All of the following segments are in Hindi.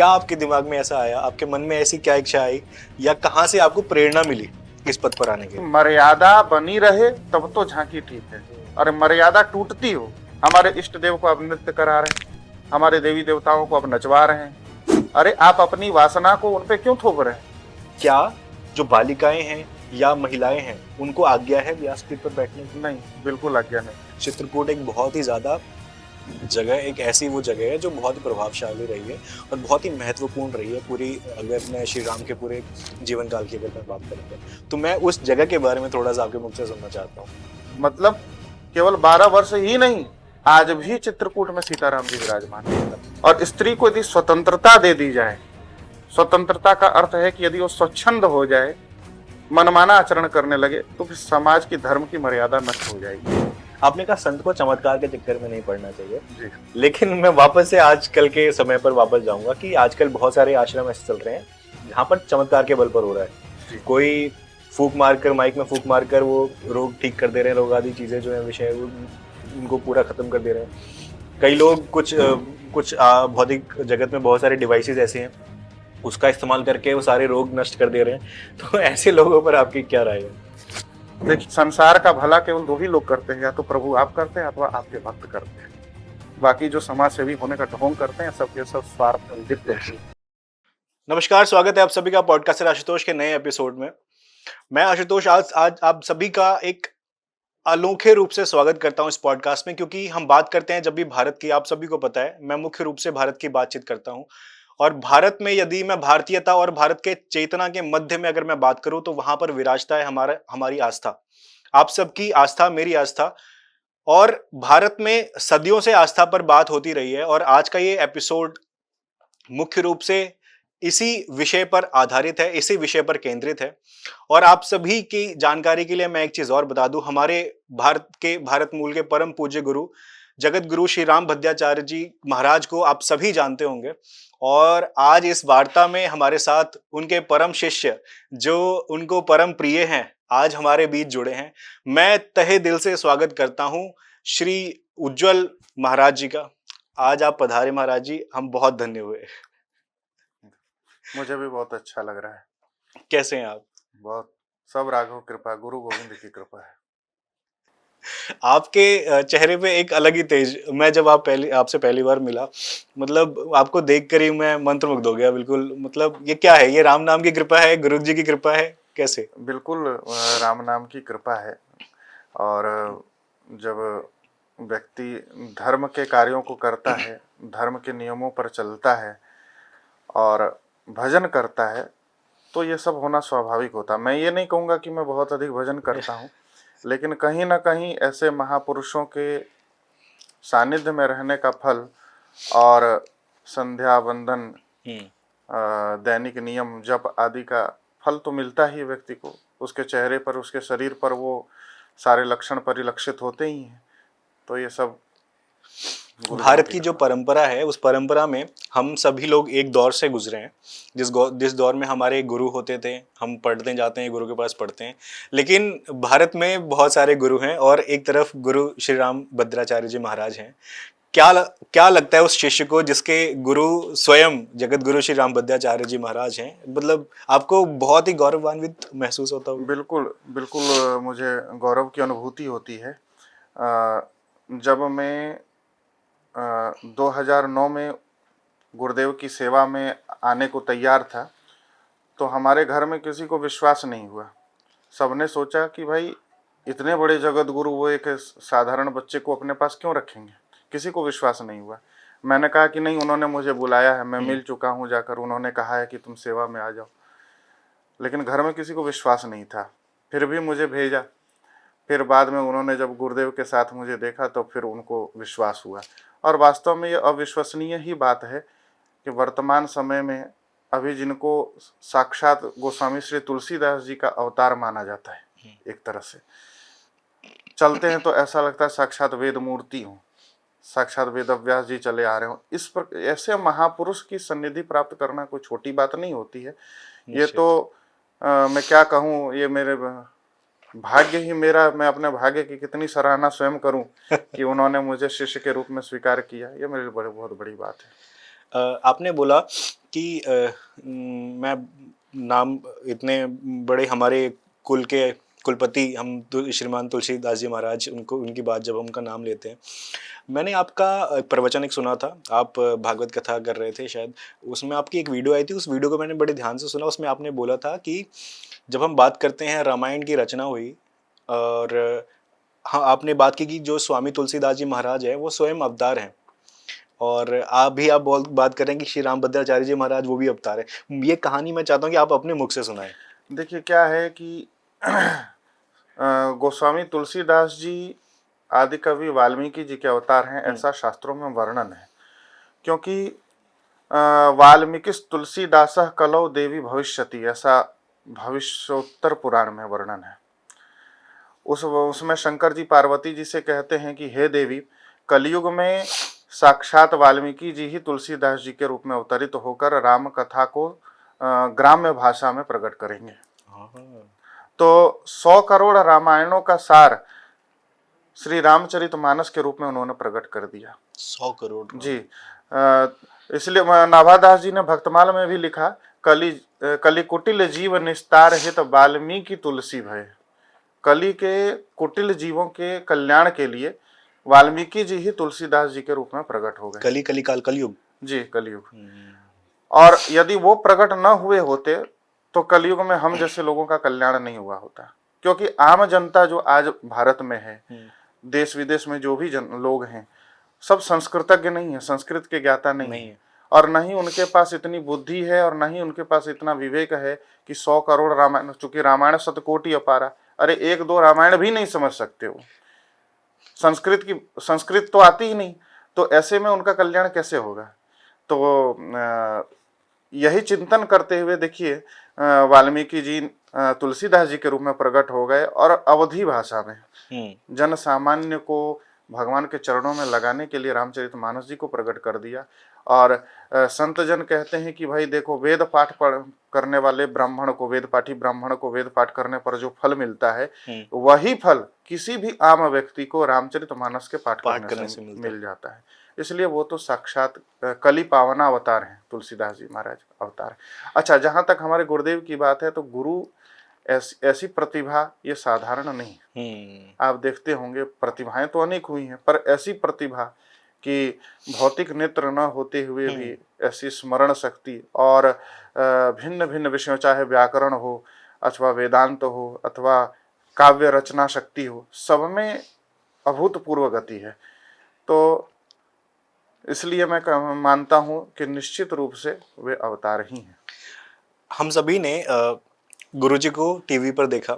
क्या आपके दिमाग में ऐसा आया, आपके मन में ऐसी क्या इच्छा आई, या कहाँ से आपको प्रेरणा मिली इस पद पर आने के? मर्यादा बनी रहे तब तो झांकी ठीक है, और मर्यादा टूटती हो। हमारे इष्ट देव को आप नृत्य करा रहे हैं, हमारे देवी देवताओं को आप नचवा रहे हैं। अरे आप अपनी वासना को उन पे क्यों थोप रहे हैं? क्या जो बालिकाएं हैं या महिलाएं हैं उनको आज्ञा है व्यासपीठ पर बैठने की? नहीं, बिल्कुल आज्ञा नहीं। चित्रकूट एक बहुत ही ज्यादा जगह, एक ऐसी वो जगह है जो बहुत ही प्रभावशाली रही है और बहुत ही महत्वपूर्ण रही है पूरी, अगर मैं श्री राम के पूरे जीवन काल की अगर मैं बात करूँ तो मैं उस जगह के बारे में थोड़ा सा आपके मुख से सुनना चाहता हूँ। मतलब केवल 12 वर्ष ही नहीं, आज भी चित्रकूट में सीताराम जी विराजमान है। और स्त्री को यदि स्वतंत्रता दे दी जाए, स्वतंत्रता का अर्थ है कि यदि वो स्वच्छंद हो जाए, मनमाना आचरण करने लगे, तो फिर समाज की धर्म की मर्यादा नष्ट हो जाएगी। आपने कहा संत को चमत्कार के चक्कर में नहीं पड़ना चाहिए जी। लेकिन मैं वापस से आजकल के समय पर वापस जाऊंगा कि आजकल बहुत सारे आश्रम ऐसे चल रहे हैं जहाँ पर चमत्कार के बल पर हो रहा है। कोई फूक मारकर, माइक में फूक मारकर वो रोग ठीक कर दे रहे हैं, रोग आदि चीजें जो है विषय उनको पूरा खत्म कर दे रहे हैं। कई लोग कुछ भौतिक जगत में बहुत सारे डिवाइसेस ऐसे हैं उसका इस्तेमाल करके वो सारे रोग नष्ट कर दे रहे हैं। तो ऐसे लोगों पर आपकी क्या राय है? देखिए, संसार का भला केवल 2 ही लोग करते हैं, या तो प्रभु आप करते हैं अथवा आपके भक्त करते हैं। बाकी जो समाज सेवी होने का ढोंग करते हैं, सबके सब स्वार्थ लिप्त हैं। नमस्कार, स्वागत है आप सभी का पॉडकास्टर आशुतोष के नए एपिसोड में। मैं आशुतोष आज आप सभी का एक अनोखे रूप से स्वागत करता हूं इस पॉडकास्ट में, क्योंकि हम बात करते हैं जब भी भारत की, आप सभी को पता है मैं मुख्य रूप से भारत की बातचीत करता हूं। और भारत में यदि मैं भारतीयता और भारत के चेतना के मध्य में अगर मैं बात करूं तो वहां पर विराजता है हमारी आस्था, आप सबकी आस्था, मेरी आस्था। और भारत में सदियों से आस्था पर बात होती रही है और आज का ये एपिसोड मुख्य रूप से इसी विषय पर आधारित है, इसी विषय पर केंद्रित है। और आप सभी की जानकारी के लिए मैं एक चीज और बता दूं, हमारे भारत मूल के परम पूज्य गुरु जगत गुरु श्री राम भद्राचार्य जी महाराज को आप सभी जानते होंगे। और आज इस वार्ता में हमारे साथ उनके परम शिष्य जो उनको परम प्रिय हैं आज हमारे बीच जुड़े हैं। मैं तहे दिल से स्वागत करता हूं श्री उज्जवल महाराज जी का। आज आप पधारे महाराज जी, हम बहुत धन्य हुए। मुझे भी बहुत अच्छा लग रहा है। कैसे हैं आप? बहुत, सब राघव कृपा, गुरु गोविंद की कृपा है। आपके चेहरे पे एक अलग ही तेज, मैं जब आपसे पहली बार मिला, मतलब आपको देखकर ही मैं मंत्रमुग्ध हो गया बिल्कुल। मतलब ये क्या है, ये राम नाम की कृपा है, गुरु जी की कृपा है, कैसे? बिल्कुल राम नाम की कृपा है। और जब व्यक्ति धर्म के कार्यों को करता है, धर्म के नियमों पर चलता है और भजन करता है, तो ये सब होना स्वाभाविक होता है। मैं ये नहीं कहूँगा कि मैं बहुत अधिक भजन करता हूँ, लेकिन कहीं ना कहीं ऐसे महापुरुषों के सानिध्य में रहने का फल और संध्या वंदन, दैनिक नियम जप आदि का फल तो मिलता ही व्यक्ति को। उसके चेहरे पर, उसके शरीर पर वो सारे लक्षण परिलक्षित होते ही हैं। तो ये सब भारत की जो परंपरा है, उस परंपरा में हम सभी लोग एक दौर से गुजरे हैं जिस दौर में हमारे गुरु होते थे, हम पढ़ते जाते हैं, गुरु के पास पढ़ते हैं। लेकिन भारत में बहुत सारे गुरु हैं और एक तरफ गुरु श्री राम भद्राचार्य जी महाराज हैं। क्या लगता है उस शिष्य को जिसके गुरु स्वयं जगत गुरु श्री राम भद्राचार्य जी महाराज हैं? मतलब आपको बहुत ही गौरवान्वित महसूस होता होगा। बिल्कुल बिल्कुल, मुझे गौरव की अनुभूति होती है। जब मैं 2009 में गुरुदेव की सेवा में आने को तैयार था, तो हमारे घर में किसी को विश्वास नहीं हुआ। सबने सोचा कि भाई इतने बड़े जगत गुरु वो एक साधारण बच्चे को अपने पास क्यों रखेंगे। किसी को विश्वास नहीं हुआ। मैंने कहा कि नहीं, उन्होंने मुझे बुलाया है, मैं मिल चुका हूँ जाकर, उन्होंने कहा है कि तुम सेवा में आ जाओ। लेकिन घर में किसी को विश्वास नहीं था, फिर भी मुझे भेजा। फिर बाद में उन्होंने जब गुरुदेव के साथ मुझे देखा तो फिर उनको विश्वास हुआ। और वास्तव में ये अविश्वसनीय ही बात है कि वर्तमान समय में अभी जिनको साक्षात गोस्वामी श्री तुलसीदास जी का अवतार माना जाता है, एक तरह से चलते हैं तो ऐसा लगता है साक्षात वेद मूर्ति हो, साक्षात वेदव्यास जी चले आ रहे हो। इस पर ऐसे महापुरुष की सन्निधि प्राप्त करना कोई छोटी बात नहीं होती है। ये तो मैं क्या कहूँ, ये मेरे भाग्य ही मेरा, मैं अपने भाग्य की कितनी सराहना स्वयं करूं कि उन्होंने मुझे शिष्य के रूप में स्वीकार किया। ये मेरे लिए बहुत बड़ी बात है। आपने बोला कि मैं नाम इतने बड़े हमारे कुल के कुलपति हम श्रीमान तुलसीदास जी महाराज, उनको उनकी बात जब हम उनका नाम लेते हैं, मैंने आपका प्रवचन एक सुना था, आप भागवत कथा कर रहे थे शायद, उसमें आपकी एक वीडियो आई थी, उस वीडियो को मैंने बड़े ध्यान से सुना। उसमें आपने बोला था कि जब हम बात करते हैं रामायण की रचना हुई, और हाँ आपने बात की कि जो स्वामी तुलसीदास जी महाराज है वो स्वयं अवतार हैं, और आप बात करें कि श्री रामभद्राचार्य जी महाराज वो भी अवतार है। ये कहानी मैं चाहता हूँ कि आप अपने मुख से सुनाएं। देखिए क्या है कि गोस्वामी तुलसीदास जी आदि कवि वाल्मीकि जी के अवतार हैं, ऐसा शास्त्रों में वर्णन है। क्योंकि वाल्मीकि तुलसीदास कलौ देवी भविष्यति, ऐसा भविष्योत्तर पुराण में वर्णन है। उसमें शंकर जी पार्वती जी से कहते हैं कि हे देवी, कलयुग में साक्षात वाल्मीकि जी ही तुलसीदास जी के रूप में अवतरित होकर राम कथा को ग्राम्य भाषा में प्रकट करेंगे। तो 100 करोड़ रामायणों का सार श्री रामचरितमानस के रूप में उन्होंने प्रकट कर दिया। 100 करोड़ जी। इसलिए नाभादास जी ने भक्तमाल में भी लिखा, कली कुटिल जीव निस्तार हित वाल्मीकि तुलसी भय। कली के कुटिल जीवों के कल्याण के लिए वाल्मीकि जी ही तुलसीदास जी के रूप में प्रकट हो गए। कली कली काल कलयुग। जी, कलयुग। और यदि वो प्रकट न हुए होते तो कलयुग में हम जैसे लोगों का कल्याण नहीं हुआ होता। क्योंकि आम जनता जो आज भारत में है, देश विदेश में जो भी लोग हैं, सब संस्कृतज्ञ नहीं है, संस्कृत के ज्ञाता नहीं है। और न ही उनके पास इतनी बुद्धि है और न ही उनके पास इतना विवेक है कि 100 करोड़ रामायण, चूंकि रामायण शतकोटि अपारा, अरे 1-2 रामायण भी नहीं समझ सकते वो। संस्कृत तो आती ही नहीं, तो ऐसे में उनका कल्याण कैसे होगा। तो यही चिंतन करते हुए देखिए वाल्मीकि जी तुलसीदास जी के रूप में प्रकट हो गए और अवधी भाषा में जन सामान्य को भगवान के चरणों में लगाने के लिए रामचरितमानस जी को प्रकट कर दिया। और संत जन कहते हैं कि भाई देखो, वेद पाठ करने वाले ब्राह्मण को, वेद पाठी ब्राह्मण को वेद पाठ करने पर जो फल मिलता है, वही फल किसी भी आम व्यक्ति को रामचरितमानस के पाठ करने से मिल जाता है। इसलिए वो तो साक्षात कली पावना अवतार हैं, तुलसीदास जी महाराज अवतार। अच्छा, जहां तक हमारे गुरुदेव की बात है, तो गुरु ऐसी प्रतिभा ये साधारण नहीं। आप देखते होंगे प्रतिभाएं तो अनेक हुई हैं, पर ऐसी प्रतिभा कि भौतिक नेत्र न होते हुए भी ऐसी स्मरण शक्ति और भिन्न भिन्न विषयों, चाहे व्याकरण हो अथवा वेदांत हो अथवा काव्य रचना शक्ति हो, सब में अभूतपूर्व गति है। तो इसलिए मैं मानता हूं कि निश्चित रूप से वे अवतार ही हैं। हम सभी ने गुरुजी को टीवी पर देखा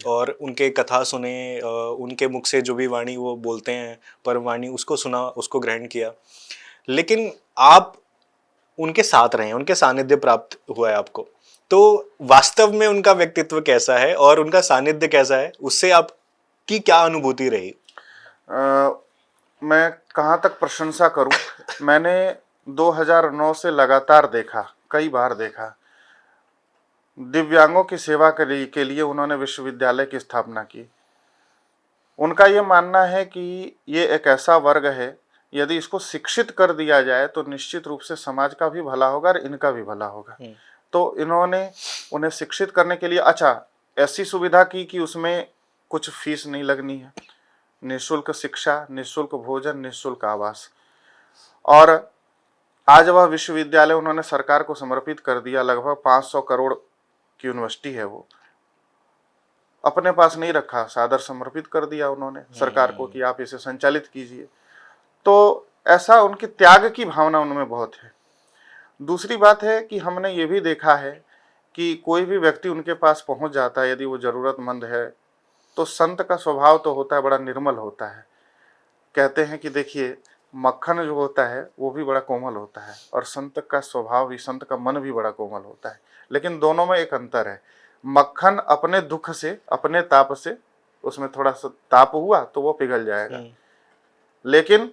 और उनके कथा सुने, उनके मुख से जो भी वाणी वो बोलते हैं, पर वाणी उसको सुना, उसको ग्रहण किया। लेकिन आप उनके साथ रहे, उनके सानिध्य प्राप्त हुआ है आपको, तो वास्तव में उनका व्यक्तित्व कैसा है और उनका सानिध्य कैसा है, उससे आपकी क्या अनुभूति रही? मैं कहाँ तक प्रशंसा करूं। मैंने 2009 से लगातार देखा, कई बार देखा। दिव्यांगों की सेवा के लिए उन्होंने विश्वविद्यालय की स्थापना की। उनका ये मानना है कि ये एक ऐसा वर्ग है, यदि इसको शिक्षित कर दिया जाए तो निश्चित रूप से समाज का भी भला होगा और इनका भी भला होगा। तो इन्होंने उन्हें शिक्षित करने के लिए ऐसी सुविधा की कि उसमें कुछ फीस नहीं लगनी है, निःशुल्क शिक्षा, निःशुल्क भोजन, निःशुल्क आवास। और आज वह विश्वविद्यालय उन्होंने सरकार को समर्पित कर दिया। लगभग 500 करोड़ की यूनिवर्सिटी है, वो अपने पास नहीं रखा, सादर समर्पित कर दिया उन्होंने सरकार को कि आप इसे संचालित कीजिए। तो ऐसा उनकी त्याग की भावना उनमें बहुत है। दूसरी बात है कि हमने ये भी देखा है कि कोई भी व्यक्ति उनके पास पहुंच जाता है, यदि वो जरूरतमंद है, तो संत का स्वभाव तो होता है बड़ा निर्मल होता है। कहते हैं कि देखिए, मक्खन जो होता है वो भी बड़ा कोमल होता है और संत का स्वभाव भी, संत का मन भी बड़ा कोमल होता है। लेकिन दोनों में एक अंतर है। मक्खन अपने दुख से, अपने ताप से, उसमें थोड़ा सा ताप हुआ तो वो पिघल जाएगा, लेकिन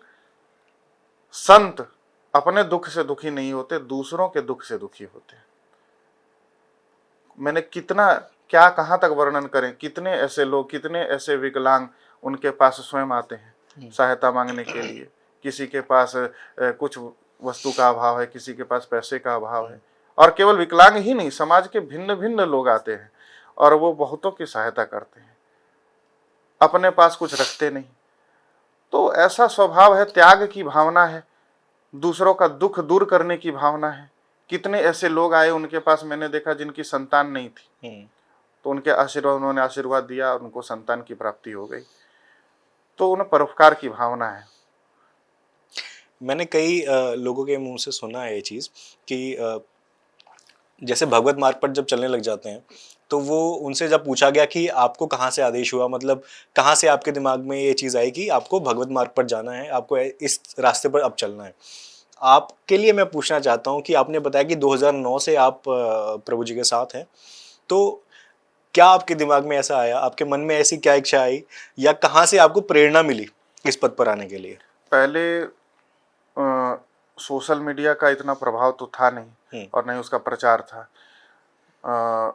संत अपने दुख से दुखी नहीं होते, दूसरों के दुख से दुखी होते। मैंने क्या कहाँ तक वर्णन करें, कितने ऐसे लोग, कितने ऐसे विकलांग उनके पास स्वयं आते हैं सहायता मांगने के लिए। किसी के पास कुछ वस्तु का अभाव है, किसी के पास पैसे का अभाव है, और केवल विकलांग ही नहीं, समाज के भिन्न भिन्न लोग आते हैं और वो बहुतों की सहायता करते हैं, अपने पास कुछ रखते नहीं। तो ऐसा स्वभाव है, त्याग की भावना है, दूसरों का दुख दूर करने की भावना है। कितने ऐसे लोग आए उनके पास, मैंने देखा जिनकी संतान नहीं थी, तो उनके आशीर्वाद, उन्होंने आशीर्वाद दिया और उनको संतान की प्राप्ति हो गई। तो उन्हें परोपकार की भावना है। मैंने कई लोगों के मुंह से सुना है ये चीज़ कि जैसे भगवत मार्ग पर जब चलने लग जाते हैं तो वो उनसे जब पूछा गया कि आपको कहाँ से आदेश हुआ, मतलब कहाँ से आपके दिमाग में ये चीज़ आई कि आपको भगवत मार्ग पर जाना है, आपको इस रास्ते पर अब चलना है। आपके लिए मैं पूछना चाहता हूँ कि आपने बताया कि 2009 से आप प्रभु जी के साथ हैं, तो क्या आपके दिमाग में ऐसा आया, आपके मन में ऐसी क्या इच्छा आई, या कहाँ से आपको प्रेरणा मिली इस पद पर आने के लिए? पहले सोशल मीडिया का इतना प्रभाव तो था नहीं और नहीं उसका प्रचार था।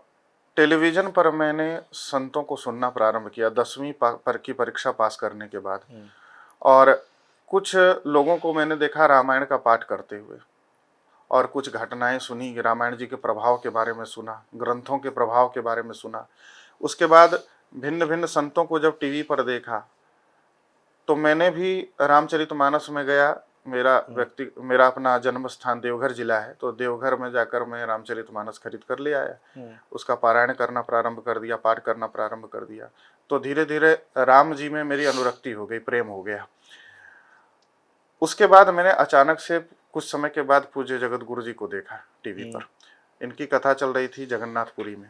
टेलीविज़न पर मैंने संतों को सुनना प्रारंभ किया 10वीं पर की परीक्षा पास करने के बाद, और कुछ लोगों को मैंने देखा रामायण का पाठ करते हुए, और कुछ घटनाएं सुनी, रामायण जी के प्रभाव के बारे में सुना, ग्रंथों के प्रभाव के बारे में सुना। उसके बाद भिन्न भिन्न संतों को जब टीवी पर देखा तो मैंने भी रामचरितमानस में गया। मेरा अपना जन्म स्थान देवघर जिला है, तो देवघर में जाकर मैं रामचरितमानस खरीद कर ले आया, उसका पारायण करना प्रारंभ कर दिया, पाठ करना प्रारंभ कर दिया। तो धीरे धीरे राम जी में मेरी अनुरक्ति हो गई, प्रेम हो गया। उसके बाद मैंने अचानक से कुछ समय के बाद पूज्य जगत गुरु जी को देखा टीवी पर। इनकी कथा चल रही थी जगन्नाथपुरी में,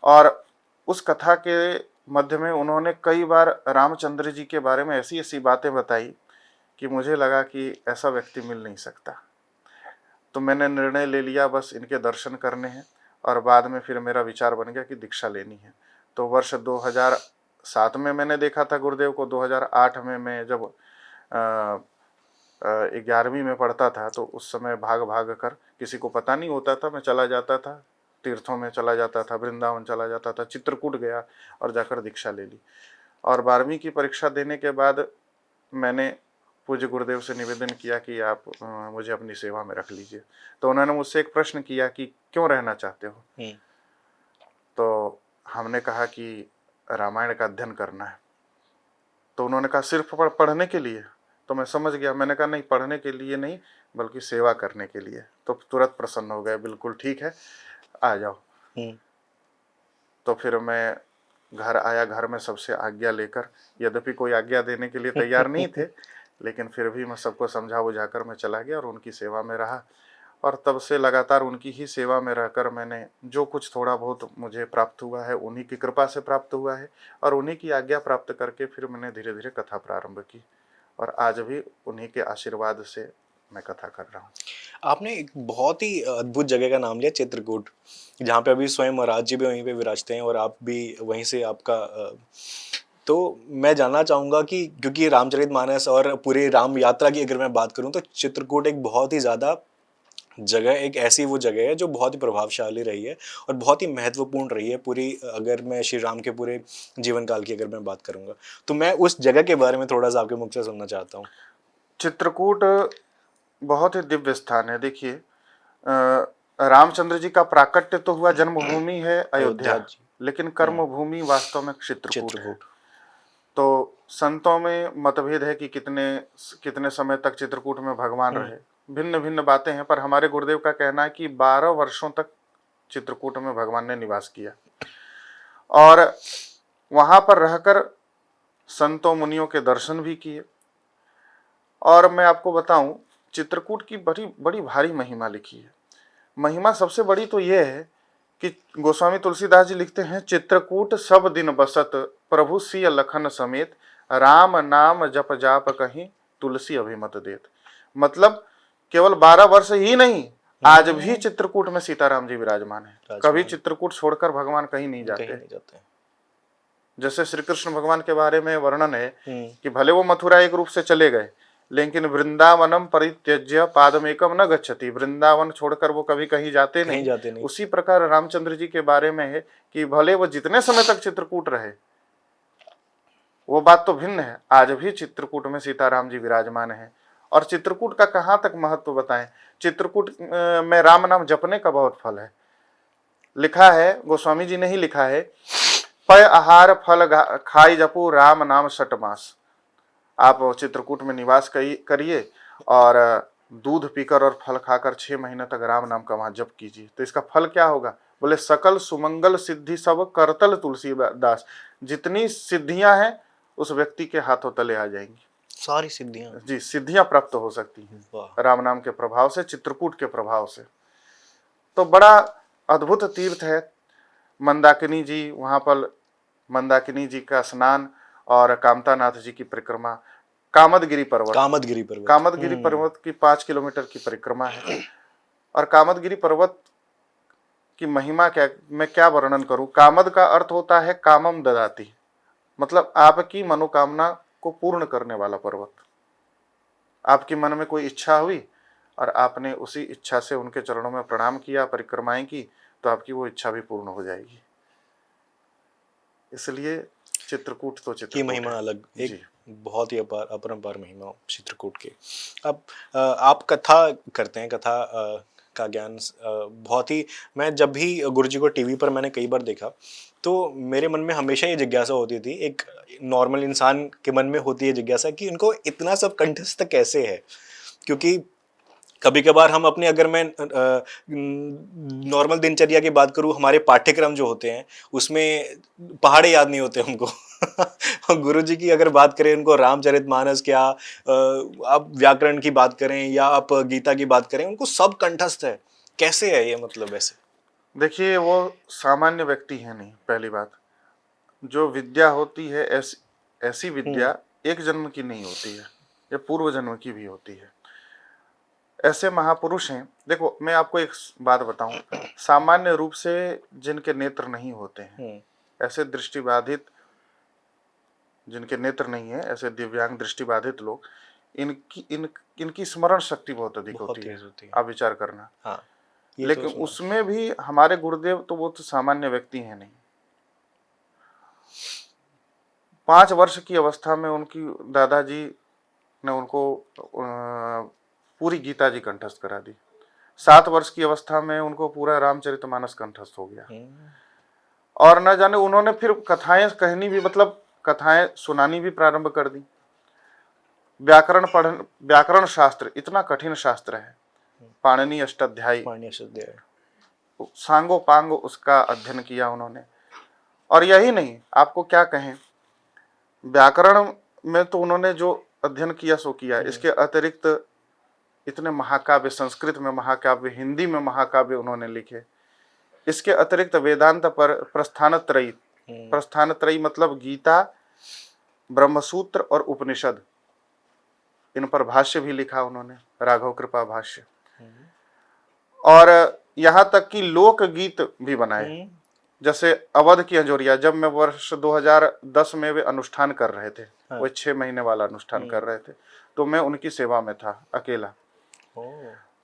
और उस कथा के मध्य में उन्होंने कई बार रामचंद्र जी के बारे में ऐसी ऐसी बातें बताई कि मुझे लगा कि ऐसा व्यक्ति मिल नहीं सकता। तो मैंने निर्णय ले लिया बस इनके दर्शन करने हैं, और बाद में फिर मेरा विचार बन गया कि दीक्षा लेनी है। तो वर्ष 2007 में मैंने देखा था गुरुदेव को। 2008 में मैं जब 11वीं में पढ़ता था, तो उस समय भाग भाग कर, किसी को पता नहीं होता था, मैं चला जाता था, तीर्थों में चला जाता था, वृंदावन चला जाता था, चित्रकूट गया और जाकर दीक्षा ले ली। और 12वीं की परीक्षा देने के बाद मैंने पूज्य गुरुदेव से निवेदन किया कि आप मुझे अपनी सेवा में रख लीजिए। तो उन्होंने मुझसे एक प्रश्न किया कि क्यों रहना चाहते हो? तो हमने कहा कि रामायण का अध्ययन करना है। तो उन्होंने कहा सिर्फ पढ़ने के लिए? तो मैं समझ गया। मैंने कहा नहीं, पढ़ने के लिए नहीं, बल्कि सेवा करने के लिए। तो तुरंत प्रसन्न हो गए, बिल्कुल ठीक है, आ जाओ। तो फिर मैं घर आया, घर में सबसे आज्ञा लेकर, यद्यपि कोई आज्ञा देने के लिए तैयार नहीं थे, लेकिन फिर भी मैं सबको समझा बुझाकर मैं चला गया और उनकी सेवा में रहा। और तब से लगातार उनकी ही सेवा में रहकर मैंने जो कुछ थोड़ा बहुत मुझे प्राप्त हुआ है, उन्हीं की कृपा से प्राप्त हुआ है, और उन्हीं की आज्ञा प्राप्त करके फिर मैंने धीरे धीरे कथा प्रारंभ की, और आज भी उन्हीं के आशीर्वाद से मैं कथा कर रहा हूँ। आपने एक बहुत ही अद्भुत जगह का नाम लिया, चित्रकूट, जहाँ पे अभी स्वयं महाराज जी भी वहीं पे विराजते हैं और आप भी वहीं से आपका तो मैं जानना चाहूँगा कि क्योंकि रामचरितमानस और पूरी राम यात्रा की अगर मैं बात करूँ तो चित्रकूट एक बहुत ही ज़्यादा जगह, एक ऐसी वो जगह है जो बहुत ही प्रभावशाली रही है और बहुत ही महत्वपूर्ण रही है पूरी, अगर मैं श्री राम के पूरे जीवन काल की अगर मैं बात करूँगा, तो मैं उस जगह के बारे में थोड़ा सा आपके मुख से सुनना चाहता हूँ। चित्रकूट बहुत ही दिव्य स्थान है। देखिए, रामचंद्र जी का प्राकट्य तो हुआ, जन्मभूमि है अयोध्या, लेकिन कर्मभूमि वास्तव में चित्रकूट है। तो संतों में मतभेद है कि कितने समय तक चित्रकूट में भगवान रहे, भिन्न भिन्न बातें हैं, पर हमारे गुरुदेव का कहना है कि 12 वर्षों तक चित्रकूट में भगवान ने निवास किया, और वहां पर रहकर संतों मुनियों के दर्शन भी किए। और मैं आपको बताऊं, चित्रकूट की बड़ी बड़ी भारी महिमा लिखी है। महिमा सबसे बड़ी तो यह है कि गोस्वामी तुलसीदास जी लिखते हैं, चित्रकूट सब दिन बसत प्रभु सिय लखन समेत, राम नाम जप जाप कहीं तुलसी अभिमत देत। मतलब केवल 12 वर्ष ही नहीं, आज भी चित्रकूट में सीताराम जी विराजमान है। कभी चित्रकूट छोड़कर भगवान कहीं नहीं जाते। जैसे श्री कृष्ण भगवान के बारे में वर्णन है कि भले वो मथुरा एक रूप से चले गए, लेकिन वृंदावनम परित्यज्य पादमेकम न गच्छति, वृंदावन छोड़कर वो कभी कहीं जाते नहीं। उसी प्रकार रामचंद्र जी के बारे में है कि भले वो जितने समय तक चित्रकूट रहे, वो बात तो भिन्न है, आज भी चित्रकूट में सीताराम जी विराजमान है। और चित्रकूट का कहाँ तक महत्व बताएं। चित्रकूट में राम नाम जपने का बहुत फल है। लिखा है, गोस्वामी जी ने ही लिखा है, पय आहार फल खाई जपू राम नाम सटमास। आप चित्रकूट में निवास करिए और दूध पीकर और फल खाकर 6 महीने तक राम नाम का वहां जप कीजिए। तो इसका फल क्या होगा? बोले सकल सुमंगल सिद्धि सब करतल तुलसीदास। जितनी सिद्धियां हैं उस व्यक्ति के हाथों तले आ जाएंगी। सारी सिद्धियां, जी, सिद्धियां प्राप्त हो सकती हैं वाह। राम नाम के प्रभाव से, चित्रकूट के प्रभाव से। तो बड़ा अद्भुत तीर्थ है मंदाकिनी जी। वहां पर मंदाकिनी जी का स्नान और कामतानाथ जी की परिक्रमा, कामदगिरी पर्वत, कामदगिरी पर्वत, कामदगिरी पर्वत की 5 किलोमीटर की परिक्रमा है। और कामदगिरी पर्वत की महिमा क्या, मैं क्या वर्णन करूं। कामद का अर्थ होता है कामम ददाती, मतलब आपकी मनोकामना को पूर्ण करने वाला पर्वत। आपकी मन में कोई इच्छा हुई और आपने उसी इच्छा से उनके चरणों में प्रणाम किया, परिक्रमाएं की, तो आपकी वो इच्छा भी पूर्ण हो जाएगी। इसलिए चित्रकूट तो चित्रकूट की महिमा है। अलग, एक जी। बहुत ही अपरंपार महिमा चित्रकूट के। अब आप कथा करते हैं, कथा का ज्ञान बहुत ही, मैं जब भी गुरु जी को टीवी पर मैंने कई बार देखा तो मेरे मन में हमेशा ये जिज्ञासा होती थी, एक नॉर्मल इंसान के मन में होती है जिज्ञासा कि उनको इतना सब कंठस्थ कैसे है। क्योंकि कभी कभार हम अपने, अगर मैं नॉर्मल दिनचर्या की बात करूं, हमारे पाठ्यक्रम जो होते हैं उसमें पहाड़े याद नहीं होते हमको। गुरु जी की अगर बात करें, उनको रामचरितमानस क्या, आप व्याकरण की बात करें या आप गीता की बात करें, उनको सब कंठस्थ है। कैसे है ये, मतलब ऐसे? देखिए, वो सामान्य व्यक्ति है नहीं। पहली बात, जो विद्या होती है ऐसी विद्या एक जन्म की नहीं होती है, ये पूर्व जन्म की भी होती है। ऐसे महापुरुष हैं। देखो, मैं आपको एक बात बताऊं, सामान्य रूप से जिनके नेत्र नहीं होते हैं, ऐसे दृष्टिबाधित, जिनके नेत्र नहीं है, ऐसे दिव्यांग दृष्टिबाधित लोग, इनकी स्मरण शक्ति बहुत अधिक होती है। आप विचार करना। हाँ, लेकिन तो उसमें भी हमारे गुरुदेव तो वो तो सामान्य व्यक्ति हैं नहीं। 5 वर्ष की अवस्था में उनकी दादाजी ने उनको पूरी गीता जी कंठस्थ करा दी। 7 वर्ष की अवस्था में उनको पूरा रामचरितमानस कंठस्थ हो गया। और न जाने उन्होंने फिर कथाएं कहनी भी, मतलब कथाएं सुनानी भी प्रारंभ कर दी। व्याकरण शास्त्र इतना कठिन शास्त्र है, पाणिनि अष्टाध्यायी, सांगो पांग उसका अध्ययन किया उन्होंने। और यही नहीं, आपको क्या कहें, व्याकरण में तो उन्होंने जो अध्ययन किया सो किया। इसके अतिरिक्त इतने महाकाव्य, संस्कृत में महाकाव्य, हिंदी में महाकाव्य उन्होंने लिखे। इसके अतिरिक्त वेदांत पर प्रस्थानत्रयी मतलब गीता, ब्रह्मसूत्र और उपनिषद, इन पर भाष्य भी लिखा उन्होंने, राघव कृपा भाष्य। और यहाँ तक कि लोकगीत भी बनाए। जैसे अवध की अंजोरिया, जब मैं वर्ष 2010 में वे अनुष्ठान कर रहे थे, वो 6 महीने वाला अनुष्ठान कर रहे थे, तो मैं उनकी सेवा में था अकेला।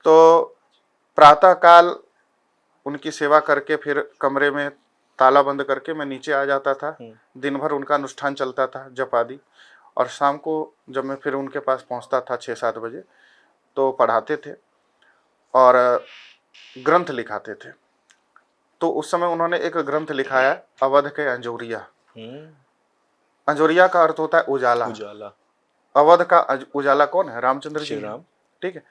तो प्रातः काल उनकी सेवा करके फिर कमरे में ताला बंद करके मैं नीचे आ जाता था। दिन भर उनका अनुष्ठान चलता था, जप आदि। और शाम को जब मैं फिर उनके पास पहुंचता था 6-7 बजे, तो पढ़ाते थे और ग्रंथ लिखाते थे। तो उस समय उन्होंने एक ग्रंथ लिखा है, अवध के अंजोरिया। अंजोरिया का अर्थ होता है उजाला। अवध का उजाला कौन है? रामचंद्र जी। ठीक है।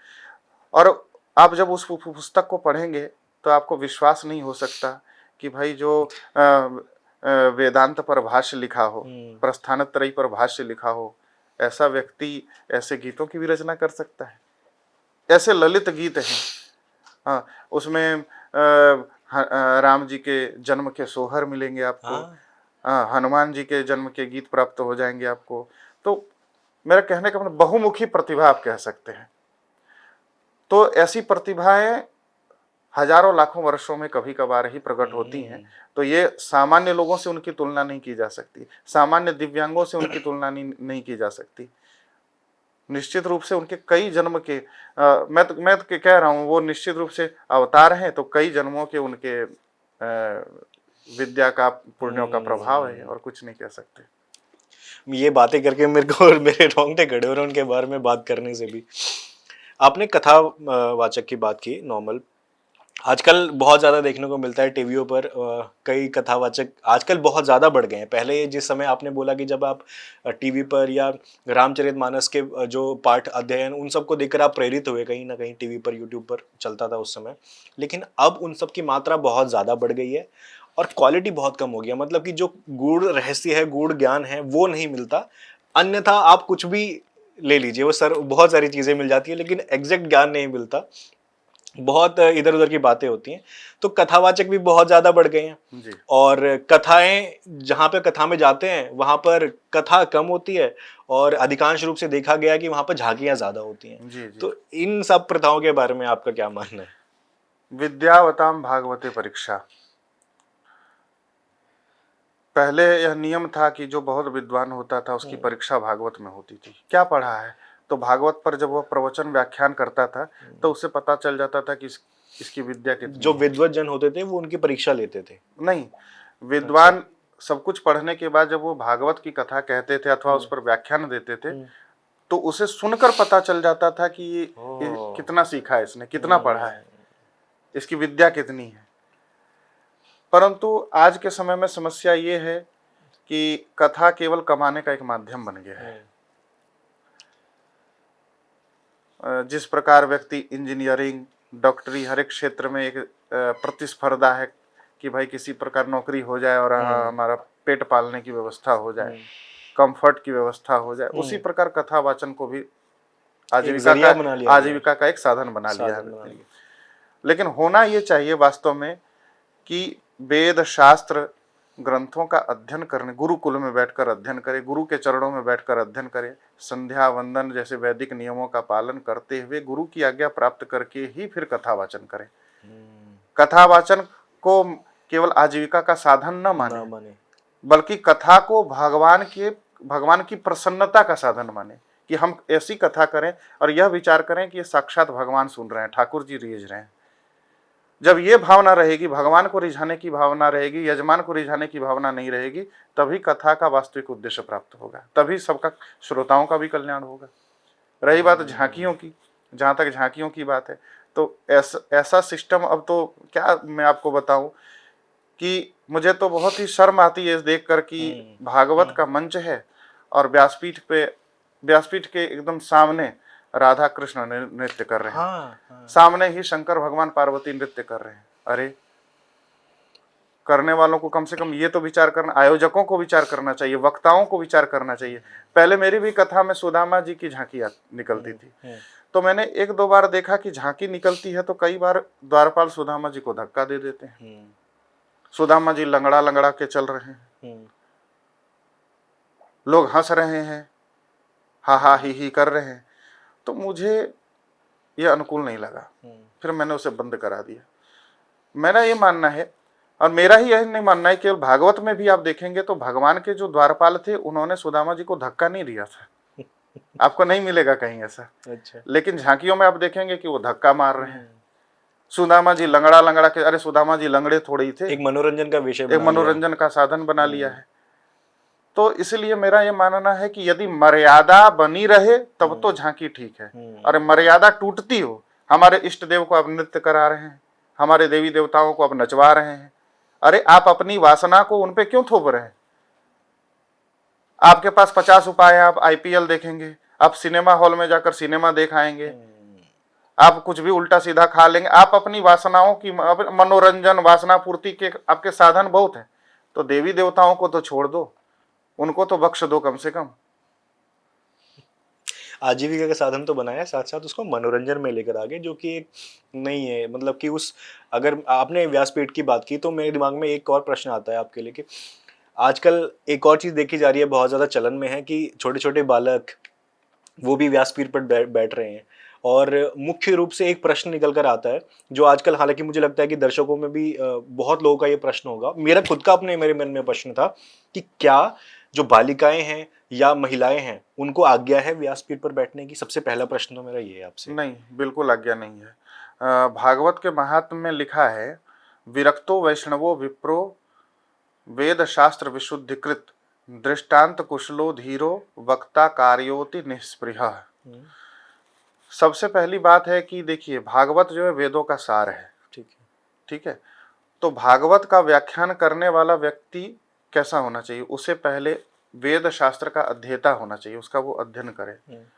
और आप जब उस पुस्तक को पढ़ेंगे तो आपको विश्वास नहीं हो सकता कि भाई जो वेदांत पर भाष्य लिखा हो, प्रस्थानत्रयी पर भाष्य लिखा हो, ऐसा व्यक्ति ऐसे गीतों की भी रचना कर सकता है। ऐसे ललित गीत हैं। हाँ, उसमें राम जी के जन्म के सोहर मिलेंगे आपको। हनुमान जी के जन्म के गीत प्राप्त हो जाएंगे आपको। तो मेरा कहने का मतलब बहुमुखी प्रतिभा आप कह सकते हैं। तो ऐसी प्रतिभाएं हजारों लाखों वर्षों में कभी कभार ही प्रकट होती हैं। तो ये सामान्य लोगों से उनकी तुलना नहीं की जा सकती, सामान्य दिव्यांगों से उनकी तुलना नहीं की जा सकती। निश्चित रूप से उनके कई जन्म के मैं तो कह रहा हूँ, वो निश्चित रूप से अवतार हैं, तो कई जन्मों के उनके विद्या का, पुण्यों का प्रभाव है, और कुछ नहीं कह सकते। ये बातें करके मेरे को मेरे रोंगटे खड़े हो रहे हैं उनके बारे में बात करने से भी। आपने कथा वाचक की बात की, नॉर्मल आजकल बहुत ज़्यादा देखने को मिलता है टीवियों पर, कई कथावाचक आजकल बहुत ज़्यादा बढ़ गए हैं। पहले जिस समय आपने बोला कि जब आप टीवी पर या रामचरितमानस के जो पाठ अध्ययन उन सबको देखकर आप प्रेरित हुए कहीं ना कहीं, टीवी पर यूट्यूब पर चलता था उस समय। लेकिन अब उन सब की मात्रा बहुत ज़्यादा बढ़ गई है और क्वालिटी बहुत कम हो गया। मतलब कि जो गूढ़ रहस्य है, गूढ़ ज्ञान है, वो नहीं मिलता। अन्यथा आप कुछ भी ले लीजिए, वो सर बहुत सारी चीज़ें मिल जाती है, लेकिन एग्जैक्ट ज्ञान नहीं मिलता। बहुत इधर उधर की बातें होती हैं। तो कथावाचक भी बहुत ज्यादा बढ़ गए हैं जी और कथाएं, जहां पे कथा में जाते हैं वहां पर कथा कम होती है और अधिकांश रूप से देखा गया है कि वहां पर झांकियां ज्यादा होती हैं। जी जी। तो इन सब प्रथाओं के बारे में आपका क्या मानना है? विद्यावताम भागवते परीक्षा। पहले यह नियम था कि जो बहुत विद्वान होता था उसकी परीक्षा भागवत में होती थी। क्या पढ़ा है? तो भागवत पर जब वह प्रवचन व्याख्यान करता था तो उससे पता चल जाता था कि इसकी विद्या कितनी जो है। विद्वत जन होते थे वो उनकी परीक्षा लेते थे। नहीं, विद्वान सब कुछ पढ़ने के बाद जब वो भागवत की कथा कहते थे अथवा उस पर व्याख्यान देते थे तो उसे सुनकर पता चल जाता था कि ये कितना सीखा है, इसने कितना पढ़ा है, इसकी विद्या कितनी है। परंतु आज के समय में समस्या ये है कि कथा केवल कमाने का एक माध्यम बन गया है। जिस प्रकार व्यक्ति इंजीनियरिंग, डॉक्टरी, हर एक क्षेत्र में एक प्रतिस्पर्धा है कि भाई किसी प्रकार नौकरी हो जाए और हमारा पेट पालने की व्यवस्था हो जाए, कंफर्ट की व्यवस्था हो जाए, उसी प्रकार कथा वाचन को भी आजीविका का एक साधन बना लिया है। लेकिन होना ये चाहिए वास्तव में कि वेद शास्त्र ग्रंथों का अध्ययन करने, गुरुकुल में बैठकर अध्ययन करे, गुरु के चरणों में बैठकर अध्ययन करे, संध्या वंदन जैसे वैदिक नियमों का पालन करते हुए गुरु की आज्ञा प्राप्त करके ही फिर कथा वाचन करें। कथा वाचन को केवल आजीविका का साधन न माने, बल्कि कथा को भगवान की प्रसन्नता का साधन माने कि हम ऐसी कथा करें और यह विचार करें कि ये साक्षात भगवान सुन रहे हैं, ठाकुर जी रिझ रहे हैं। जब ये भावना रहेगी, भगवान को रिझाने की भावना रहेगी, यजमान को रिझाने की भावना नहीं रहेगी, तभी कथा का वास्तविक उद्देश्य प्राप्त होगा, तभी सबका, श्रोताओं का भी कल्याण होगा। रही बात झांकियों की, जहाँ तक झांकियों की बात है, तो ऐसा सिस्टम अब तो क्या मैं आपको बताऊं कि मुझे तो बहुत ही शर्म आती है इस देखकर कि भागवत का मंच है और व्यासपीठ के एकदम सामने राधा कृष्ण नृत्य कर रहे हैं। सामने ही शंकर भगवान पार्वती नृत्य कर रहे हैं। अरे, करने वालों को कम से कम ये तो विचार करना, आयोजकों को विचार करना चाहिए, वक्ताओं को विचार करना चाहिए। पहले मेरी भी कथा में सुदामा जी की झांकी निकलती थी, तो मैंने एक दो बार देखा कि झांकी निकलती है तो कई बार द्वारपाल सुदामा जी को धक्का दे देते हैं। सुदामा जी लंगड़ा लंगड़ा के चल रहे हैं, लोग हंस रहे हैं, हा हा ही कर रहे हैं, तो मुझे यह अनुकूल नहीं लगा। फिर मैंने उसे बंद करा दिया। मेरा ये मानना है, और मेरा ही यही नहीं मानना है, केवल भागवत में भी आप देखेंगे तो भगवान के जो द्वारपाल थे उन्होंने सुदामा जी को धक्का नहीं दिया था। आपको नहीं मिलेगा कहीं ऐसा। अच्छा। लेकिन झांकियों में आप देखेंगे कि वो धक्का मार रहे हैं। सुदामा जी लंगड़ा लंगड़ा के, अरे सुदामा जी लंगड़े थोड़े ही थे, एक मनोरंजन का विषय, एक मनोरंजन का साधन बना लिया है। तो इसलिए मेरा ये मानना है कि यदि मर्यादा बनी रहे तब तो झांकी ठीक है, और मर्यादा टूटती हो, हमारे इष्ट देव को आप नृत्य करा रहे हैं, हमारे देवी देवताओं को आप नचवा रहे हैं, अरे आप अपनी वासना को उन पे क्यों थोप रहे हैं? आपके पास 50 उपाय है, आप आईपीएल देखेंगे, आप सिनेमा हॉल में जाकर सिनेमा देख आएंगे, आप कुछ भी उल्टा सीधा खा लेंगे, आप अपनी वासनाओं की, मनोरंजन वासना पूर्ति के आपके साधन बहुत हैं, तो देवी देवताओं को तो छोड़ दो, उनको तो बख्श दो कम से कम। आजीविका का साधन तो बनाया, साथ साथ उसको मनोरंजन में लेकर आगे, जो कि एक नहीं है। मतलब कि उस, अगर आपने व्यासपीठ की बात की तो मेरे दिमाग में एक और प्रश्न आता है आपके लिए कि आजकल एक और चीज देखी जा रही है, बहुत ज्यादा चलन में है कि छोटे छोटे बालक वो भी व्यासपीठ पर बैठ रहे हैं, और मुख्य रूप से एक प्रश्न निकल कर आता है जो आजकल, हालांकि मुझे लगता है कि दर्शकों में भी बहुत लोगों का ये प्रश्न होगा, मेरा खुद का अपने मेरे मन में प्रश्न था कि क्या जो बालिकाएं हैं या महिलाएं हैं उनको आज्ञा है व्यासपीठ पर बैठने की? सबसे पहला प्रश्न तो मेरा ये है आपसे। नहीं, बिल्कुल आज्ञा नहीं है। भागवत के महात्म्य में लिखा है, विरक्तो वैष्णवो विप्रो वेद शास्त्र विशुद्धिकृत दृष्टांत कुशलो धीरो वक्ता कार्योति निष्पृह। सबसे पहली बात है कि देखिए, भागवत जो है वेदों का सार है। ठीक है। ठीक है, तो भागवत का व्याख्यान करने वाला व्यक्ति कैसा होना चाहिए? उसे पहले वेद शास्त्र का अध्येता होना चाहिए, उसका वो अध्ययन करे।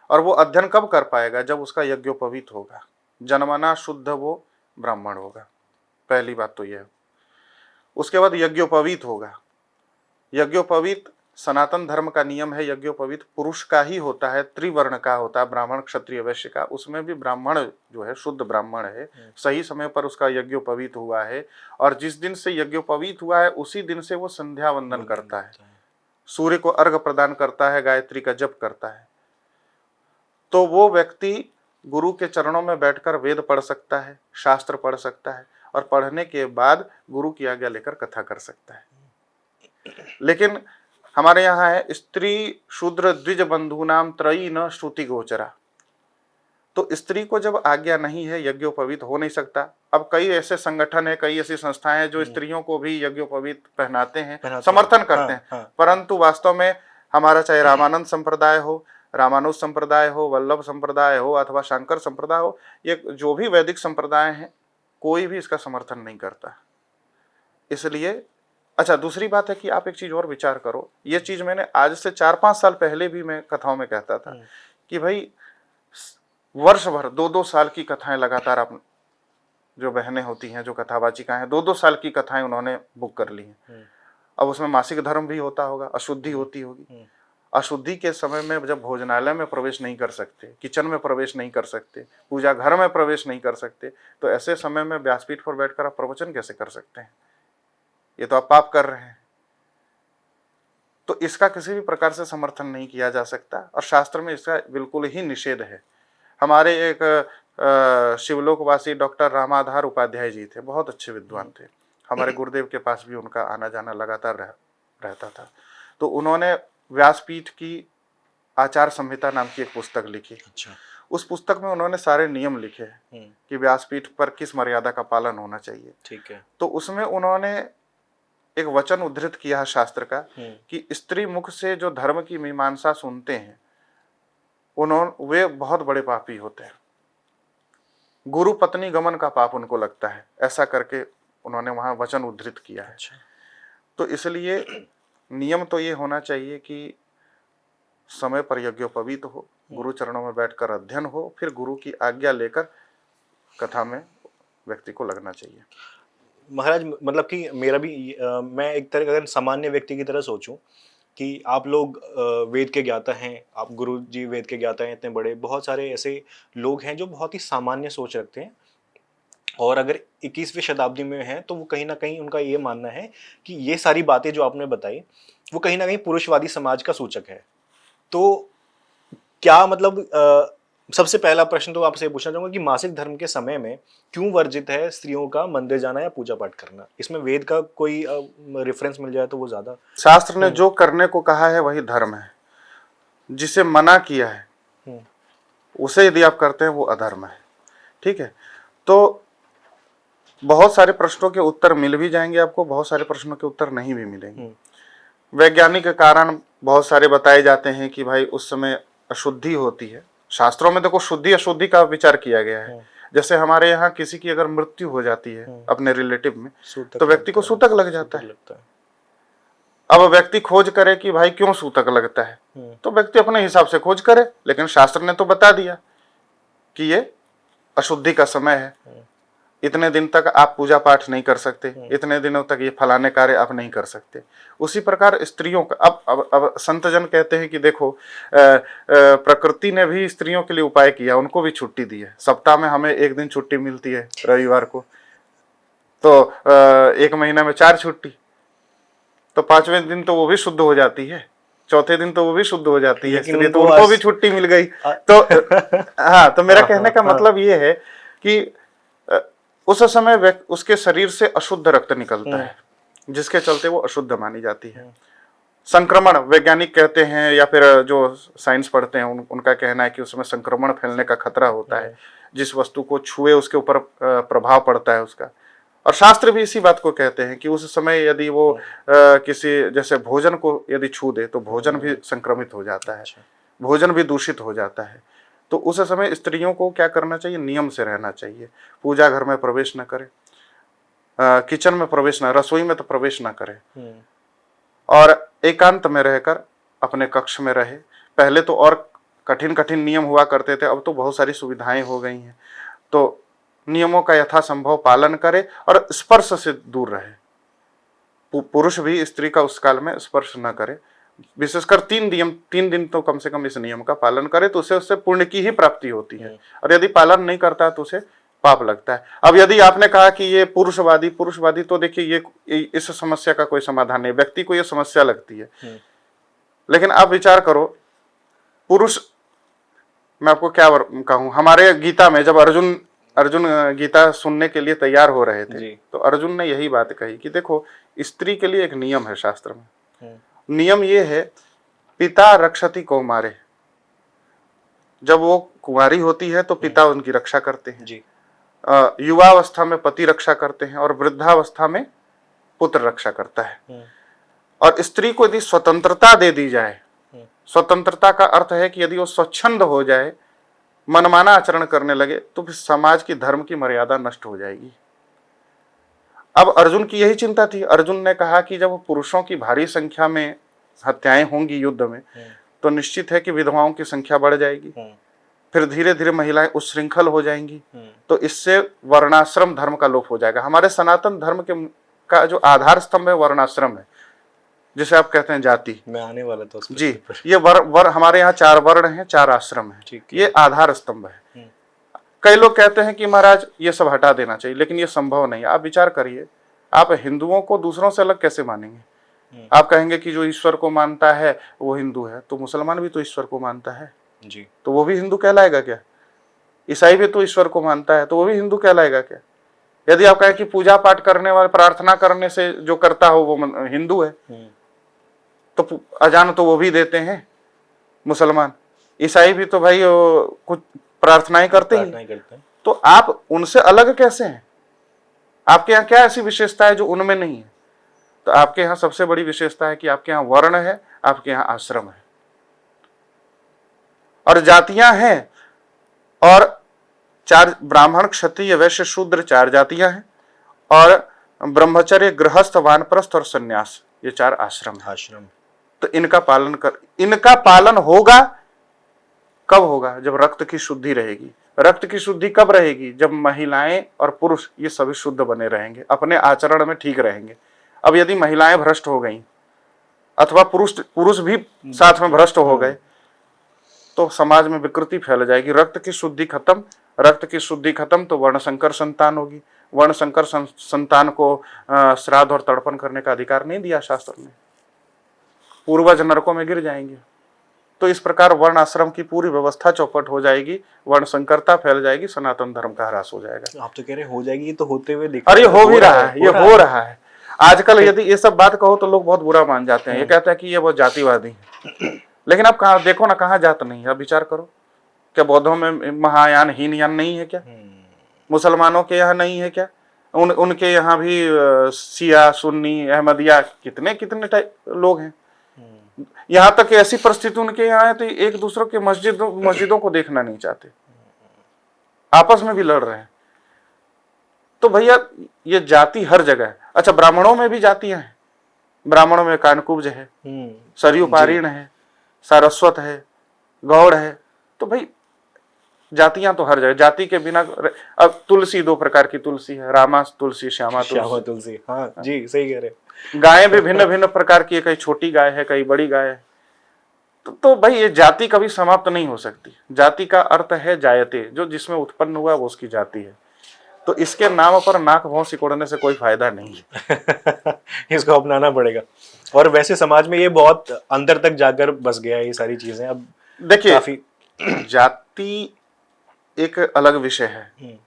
और वो अध्ययन कब कर पाएगा? जब उसका यज्ञोपवीत होगा, जन्मना शुद्ध वो ब्राह्मण होगा। पहली बात तो यह है। उसके बाद यज्ञोपवीत होगा। यज्ञोपवीत सनातन धर्म का नियम है, यज्ञोपवीत पुरुष का ही होता है, त्रिवर्ण का होता है, ब्राह्मण क्षत्रिय वैश्य का। उसमें भी ब्राह्मण जो है शुद्ध ब्राह्मण है, सही समय पर उसका यज्ञोपवीत हुआ है, और जिस दिन से यज्ञोपवीत हुआ है उसी दिन से वो संध्या वंदन करता है, सूर्य को अर्घ प्रदान करता है, गायत्री का जप करता है। तो वो व्यक्ति गुरु के चरणों में बैठकर वेद पढ़ सकता है, शास्त्र पढ़ सकता है, और पढ़ने के बाद गुरु की आज्ञा लेकर कथा कर सकता है। लेकिन हमारे यहाँ है स्त्री शूद्र द्विज बंधुनाम त्रयी न श्रुति गोचरा। तो स्त्री को जब आज्ञा नहीं है, यज्ञोपवीत हो नहीं सकता। अब कई ऐसे संगठन है, कई ऐसी संस्थाएं हैं जो स्त्रियों को भी यज्ञोपवीत पहनाते हैं, समर्थन करते हैं। परंतु वास्तव में हमारा चाहे रामानंद संप्रदाय हो, रामानुज संप्रदाय हो, वल्लभ संप्रदाय हो, अथवा शंकर संप्रदाय हो, ये जो भी वैदिक संप्रदाय हैं, कोई भी इसका समर्थन नहीं करता। इसलिए अच्छा, दूसरी बात है कि आप एक चीज और विचार करो। ये चीज मैंने आज से 4-5 साल पहले भी मैं कथाओं में कहता था कि भाई वर्ष भर 2-2 साल की कथाएं लगातार, आप जो बहनें होती हैं, जो कथावाचिका हैं, 2-2 साल की कथाएं उन्होंने बुक कर ली हैं। अब उसमें मासिक धर्म भी होता होगा, अशुद्धि होती होगी। अशुद्धि के समय में जब भोजनालय में प्रवेश नहीं कर सकते, किचन में प्रवेश नहीं कर सकते, पूजा घर में प्रवेश नहीं कर सकते, तो ऐसे समय में व्यासपीठ पर बैठकर आप प्रवचन कैसे कर सकते हैं? ये तो आप पाप कर रहे हैं। तो इसका किसी भी प्रकार से समर्थन नहीं किया जा सकता, और शास्त्र में इसका बिल्कुल ही निषेध है। हमारे एक शिवलोकवासी डॉक्टर रामाधार उपाध्याय जी थे, बहुत अच्छे विद्वान थे। हमारे गुरुदेव के पास भी उनका आना जाना लगातार रहता था। तो उन्होंने व्यासपीठ की आचार संहिता नाम की एक पुस्तक लिखी। अच्छा। उस पुस्तक में उन्होंने सारे नियम लिखे हैं कि व्यासपीठ पर किस मर्यादा का पालन होना चाहिए। ठीक है। तो उसमें उन्होंने एक वचन उद्धृत किया है शास्त्र का कि स्त्री मुख से जो धर्म की मीमांसा सुनते हैं, वे बहुत बड़े पापी होते हैं। गुरु पत्नी गमन का पाप उनको लगता है, ऐसा करके उन्होंने वहां वचन उद्धृत किया है। अच्छा। तो इसलिए नियम तो ये होना चाहिए कि समय पर यज्ञोपवीत हो, गुरु चरणों में बैठकर अध्ययन हो, फिर गुरु की आज्ञा लेकर कथा में व्यक्ति को लगना चाहिए। महाराज, मतलब कि मेरा भी मैं एक तरह अगर सामान्य व्यक्ति की तरह सोचूं कि आप लोग वेद के ज्ञाता हैं, आप गुरु जी वेद के ज्ञाता हैं, इतने बड़े, बहुत सारे ऐसे लोग हैं जो बहुत ही सामान्य सोच रखते हैं, और अगर 21वीं शताब्दी में हैं तो वो कहीं ना कहीं उनका ये मानना है कि ये सारी बातें जो आपने बताई वो कहीं ना कहीं पुरुषवादी समाज का सूचक है। तो क्या मतलब सबसे पहला प्रश्न तो आपसे पूछना चाहूंगा कि मासिक धर्म के समय में क्यों वर्जित है स्त्रियों का मंदिर जाना या पूजा पाठ करना? इसमें वेद का कोई रेफरेंस मिल जाए तो वो ज्यादा। शास्त्र ने जो करने को कहा है वही धर्म है, जिसे मना किया है उसे यदि आप करते हैं वो अधर्म है। ठीक है, तो बहुत सारे प्रश्नों के उत्तर मिल भी जाएंगे आपको, बहुत सारे प्रश्नों के उत्तर नहीं भी मिलेंगे। वैज्ञानिक कारण बहुत सारे बताए जाते हैं कि भाई उस समय अशुद्धि होती है। शास्त्रों में देखो शुद्धि अशुद्धि का विचार किया गया है। जैसे हमारे यहाँ किसी की अगर मृत्यु हो जाती है अपने रिलेटिव में, तो व्यक्ति को सूतक लग जाता है। अब व्यक्ति खोज करे कि भाई क्यों सूतक लगता है, तो व्यक्ति अपने हिसाब से खोज करे, लेकिन शास्त्र ने तो बता दिया कि ये अशुद्धि का समय है, इतने दिन तक आप पूजा पाठ नहीं कर सकते, इतने दिनों तक ये फलाने कार्य आप नहीं कर सकते। उसी प्रकार स्त्रियों का अब संतजन कहते हैं कि देखो प्रकृति ने भी स्त्रियों के लिए उपाय किया, उनको भी छुट्टी दी है। सप्ताह में हमें एक दिन छुट्टी मिलती है रविवार को, तो 1 महीना में 4 छुट्टी, तो 5वें दिन तो वो भी शुद्ध हो जाती है, चौथे दिन तो वो भी शुद्ध हो जाती है, इसलिए तो उनको भी छुट्टी मिल गई। तो हाँ, तो मेरा कहने का मतलब ये है कि उस समय उसके शरीर से अशुद्ध रक्त निकलता है, जिसके चलते वो अशुद्ध मानी जाती है। संक्रमण वैज्ञानिक कहते हैं, या फिर जो साइंस पढ़ते हैं उनका कहना है कि उसमें संक्रमण फैलने का खतरा होता है। जिस वस्तु को छुए उसके ऊपर प्रभाव पड़ता है उसका, और शास्त्र भी इसी बात को कहते हैं कि उस समय यदि वो किसी जैसे भोजन को यदि छू दे तो भोजन भी संक्रमित हो जाता है, भोजन भी दूषित हो जाता है। तो उस समय स्त्रियों को क्या करना चाहिए, नियम से रहना चाहिए। पूजा घर में प्रवेश न करे, किचन में प्रवेश न, रसोई में तो प्रवेश न करे, और एकांत में रहकर अपने कक्ष में रहे। पहले तो और कठिन कठिन नियम हुआ करते थे, अब तो बहुत सारी सुविधाएं हो गई हैं। तो नियमों का यथासंभव पालन करे और स्पर्श से दूर रहे। पुरुष भी स्त्री का उस काल में स्पर्श न करे। विशेषकर 3 दिन तो कम से कम इस नियम का पालन करे, तो उससे पुण्य की ही प्राप्ति होती है। और यदि पालन नहीं करता तो उसे पाप लगता है। अब यदि आपने कहा कि ये पुरुषवादी, तो देखिए ये इस समस्या का कोई समाधान नहीं, व्यक्ति को ये समस्या लगती है। लेकिन आप विचार करो, पुरुष, मैं आपको क्या कहूं, हमारे गीता में जब अर्जुन गीता सुनने के लिए तैयार हो रहे थे तो अर्जुन ने यही बात कही कि देखो, स्त्री के लिए एक नियम है शास्त्र में। नियम ये है, पिता रक्षति कौमारे, जब वो कुंवारी होती है तो पिता उनकी रक्षा करते हैं जी। युवावस्था में पति रक्षा करते हैं और वृद्धावस्था में पुत्र रक्षा करता है। और स्त्री को यदि स्वतंत्रता दे दी जाए, स्वतंत्रता का अर्थ है कि यदि वो स्वच्छंद हो जाए, मनमाना आचरण करने लगे, तो फिर समाज की धर्म की मर्यादा नष्ट हो जाएगी। अब अर्जुन की यही चिंता थी। अर्जुन ने कहा कि जब पुरुषों की भारी संख्या में हत्याएं होंगी युद्ध में, तो निश्चित है कि विधवाओं की संख्या बढ़ जाएगी, फिर धीरे धीरे महिलाएं उच्छृंखल हो जाएंगी, तो इससे वर्णाश्रम धर्म का लोप हो जाएगा। हमारे सनातन धर्म का जो आधार स्तंभ है वर्णाश्रम है, जिसे आप कहते हैं जाति। मैं आने वाला था उस जी। ये वर हमारे यहाँ 4 वर्ण हैं, 4 आश्रम है, ये आधार स्तंभ है। कई लोग कहते हैं कि महाराज ये सब हटा देना चाहिए, लेकिन ये संभव नहीं। आप विचार करिए, आप हिंदुओं को दूसरों से अलग कैसे मानेंगे? आप कहेंगे कि जो ईश्वर को मानता है वो हिंदू है, तो मुसलमान भी तो ईश्वर को मानता है जी, तो वो भी हिंदू कहलाएगा क्या? ईसाई भी तो ईश्वर को मानता है, तो वो भी हिंदू कहलाएगा क्या? यदि आप कहें कि पूजा पाठ करने वाले, प्रार्थना करने से जो करता हो वो हिंदू है, तो अजान तो वो भी देते हैं मुसलमान। ईसाई भी तो भाई कुछ प्रार्थनाएं करते हैं, तो आप उनसे अलग कैसे हैं? आपके यहाँ क्या ऐसी विशेषता है जो उनमें नहीं है? तो आपके यहाँ सबसे बड़ी विशेषता है कि आपके यहाँ वर्ण है, आपके यहाँ आश्रम है और जातियां हैं। और 4 ब्राह्मण, क्षत्रिय, वैश्य, शूद्र 4 जातियां हैं, और ब्रह्मचर्य, गृहस्थ, वानप्रस्थ और सन्यास, ये 4 आश्रम। तो इनका पालन होगा। कब होगा? जब रक्त की शुद्धि रहेगी। रक्त की शुद्धि कब रहेगी? जब महिलाएं और पुरुष ये सभी शुद्ध बने रहेंगे, अपने आचरण में ठीक रहेंगे। अब यदि महिलाएं भ्रष्ट हो गई अथवा पुरुष भी साथ में भ्रष्ट हो गए, तो समाज में विकृति फैल जाएगी। रक्त की शुद्धि खत्म तो वर्णशंकर संतान होगी। वर्णशंकर संतान को श्राद्ध और तर्पण करने का अधिकार नहीं दिया शास्त्र ने, पूर्वज नरकों में गिर जाएंगे। तो इस प्रकार वर्ण आश्रम की पूरी व्यवस्था चौपट हो जाएगी, वर्ण संकरता फैल जाएगी, सनातन धर्म का ह्रास हो जाएगा। आप तो कह रहे हो जाएगी, ये तो होते हुए दिख अरे हो भी रहा है, ये हो रहा है। आजकल यदि ये सब बात कहो तो लोग बहुत बुरा मान जाते हैं, ये कहते हैं कि ये बहुत जातिवादी है। लेकिन आप कहा देखो ना, कहाँ जात नहीं है? आप विचार करो, क्या बौद्धों में महायान हीनयान नहीं है क्या? मुसलमानों के यहाँ नहीं है क्या? उनके यहाँ भी शिया, सुन्नी, अहमदिया, कितने कितने टाइप लोग हैं। यहाँ तक ऐसी परिस्थिति उनके यहाँ है तो एक दूसरे के मस्जिदों को देखना नहीं चाहते, आपस में भी लड़ रहे हैं। तो भैया ये जाति हर जगह है। अच्छा, ब्राह्मणों में भी जातियां हैं। ब्राह्मणों में कानकुब्ज है, सरयू पारीण है, सारस्वत है, गौड़ है। तो भाई जातियां तो हर जगह। जाति के बिना, अब तुलसी 2 प्रकार की तुलसी है, रामा तुलसी, श्यामा तुलसी। हाँ जी, सही कह रहे। गायें भी भिन्न भिन्न प्रकार की है, कई छोटी गाय है, कई बड़ी गाय है। तो भाई ये जाति कभी समाप्त नहीं हो सकती। जाति का अर्थ है जायते, जो जिसमें उत्पन्न हुआ वो उसकी जाति है। तो इसके नाम पर नाक भौं सिकोड़ने से कोई फायदा नहीं है। इसको अपनाना पड़ेगा। और वैसे समाज में ये बहुत अंदर तक जाकर बस गया है ये सारी चीजें। अब देखिए, काफी जाति एक अलग विषय है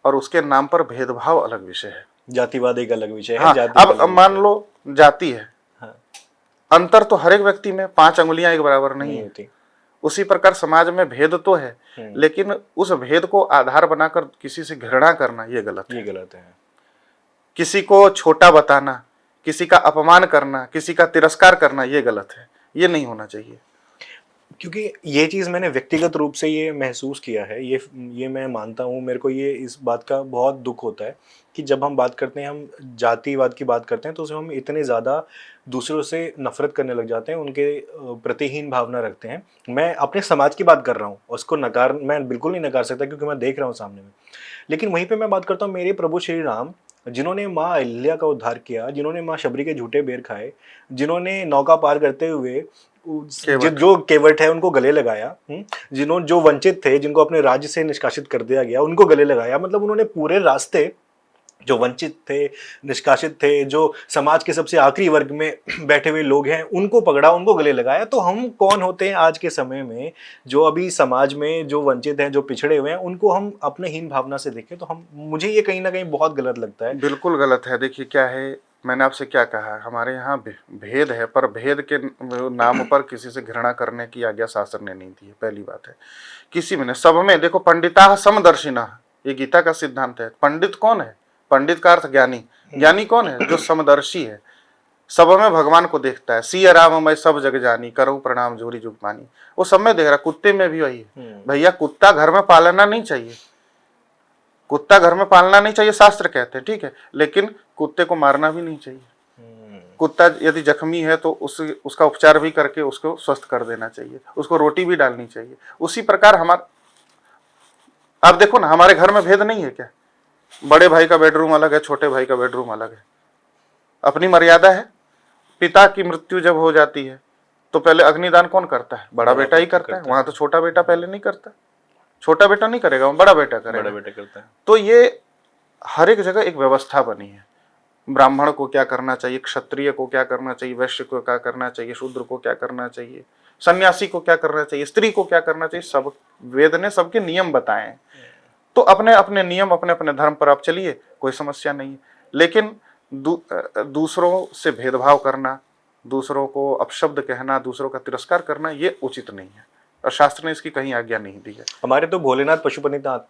और उसके नाम पर भेदभाव अलग विषय है। जातिवाद एक अलग विषय है। हाँ, अब मान लो जाति है, हाँ। अंतर तो हर एक व्यक्ति में 5 अंगुलियां एक बराबर नहीं होती। उसी प्रकार समाज में भेद तो है, लेकिन उस भेद को आधार बनाकर किसी से घृणा करना ये गलत है। किसी को छोटा बताना, किसी का अपमान करना, किसी का तिरस्कार करना, ये गलत है, ये नहीं होना चाहिए। क्योंकि ये चीज़ मैंने व्यक्तिगत रूप से ये महसूस किया है, ये मैं मानता हूँ, मेरे को ये इस बात का बहुत दुख होता है कि जब हम बात करते हैं, हम जातिवाद की बात करते हैं, तो उसमें हम इतने ज़्यादा दूसरों से नफरत करने लग जाते हैं, उनके प्रतिहीन भावना रखते हैं। मैं अपने समाज की बात कर रहा हूँ, उसको नकार मैं बिल्कुल नहीं नकार सकता क्योंकि मैं देख रहा हूँ सामने में। लेकिन वहीं पे मैं बात करता हूँ मेरे प्रभु श्री राम, जिन्होंने माँ अहिल्या का उद्धार किया, जिन्होंने माँ शबरी के झूठे बेर खाए, जिन्होंने नौका पार करते हुए केवट। जो केवट है उनको गले लगाया, जिन्होंने जो वंचित थे, जिनको अपने राज्य से निष्कासित कर दिया गया, उनको गले लगाया। मतलब उन्होंने पूरे रास्ते जो वंचित थे, निष्कासित थे, जो समाज के सबसे आखिरी वर्ग में बैठे हुए लोग हैं, उनको पकड़ा, उनको गले लगाया। तो हम कौन होते हैं आज के समय में, जो अभी समाज में जो वंचित हैं, जो पिछड़े हुए हैं, उनको हम अपने हीन भावना से देखें? तो हम, मुझे ये कहीं ना कहीं बहुत गलत लगता है। बिल्कुल गलत है। देखिए क्या है, मैंने आपसे क्या कहा, हमारे यहाँ भेद है, पर भेद के नाम पर किसी से घृणा करने की आज्ञा शास्त्र ने नहीं दी है, पहली बात है। किसी में नहीं, सब में देखो, पंडिता समदर्शिना, ये गीता का सिद्धांत है। पंडित कौन है? पंडित का अर्थ ज्ञानी। ज्ञानी कौन है? जो समदर्शी है, सब में भगवान को देखता है। सिया राम मैं सब जग जानी, करूँ प्रणाम जोरी जुग मानी। वो सब में देख रहा। कुत्ते में भी वही है भैया। कुत्ता घर में पालना नहीं चाहिए, कुत्ता घर में पालना नहीं चाहिए, शास्त्र कहते हैं, ठीक है, लेकिन कुत्ते को मारना भी नहीं चाहिए। कुत्ता यदि जख्मी है तो उसका उपचार भी करके उसको स्वस्थ कर देना चाहिए, उसको रोटी भी डालनी चाहिए। उसी प्रकार आप देखो ना, हमारे घर में भेद नहीं है क्या? बड़े भाई का बेडरूम अलग है, छोटे भाई का बेडरूम अलग है, अपनी मर्यादा है। पिता की मृत्यु जब हो जाती है तो पहले अग्निदान कौन करता है? बड़ा बेटा ही करता है। वहां तो छोटा बेटा पहले नहीं करता, छोटा बेटा नहीं करेगा, बड़ा बेटा करेगा। बड़ा बेटा करता है। तो ये हर एक जगह एक व्यवस्था बनी है। ब्राह्मण को क्या करना चाहिए, क्षत्रिय को क्या करना चाहिए, वैश्य को क्या करना चाहिए, शूद्र को क्या करना चाहिए, सन्यासी को क्या करना चाहिए, स्त्री को क्या करना चाहिए, सब वेद ने सबके नियम बताए हैं। तो अपने अपने नियम, अपने अपने धर्म पर आप चलिए, कोई समस्या नहीं है। लेकिन दूसरों से भेदभाव करना, दूसरों को अपशब्द कहना, दूसरों का तिरस्कार करना, ये उचित नहीं है और शास्त्र ने इसकी कहीं आज्ञा नहीं दी है। हमारे तो भोलेनाथ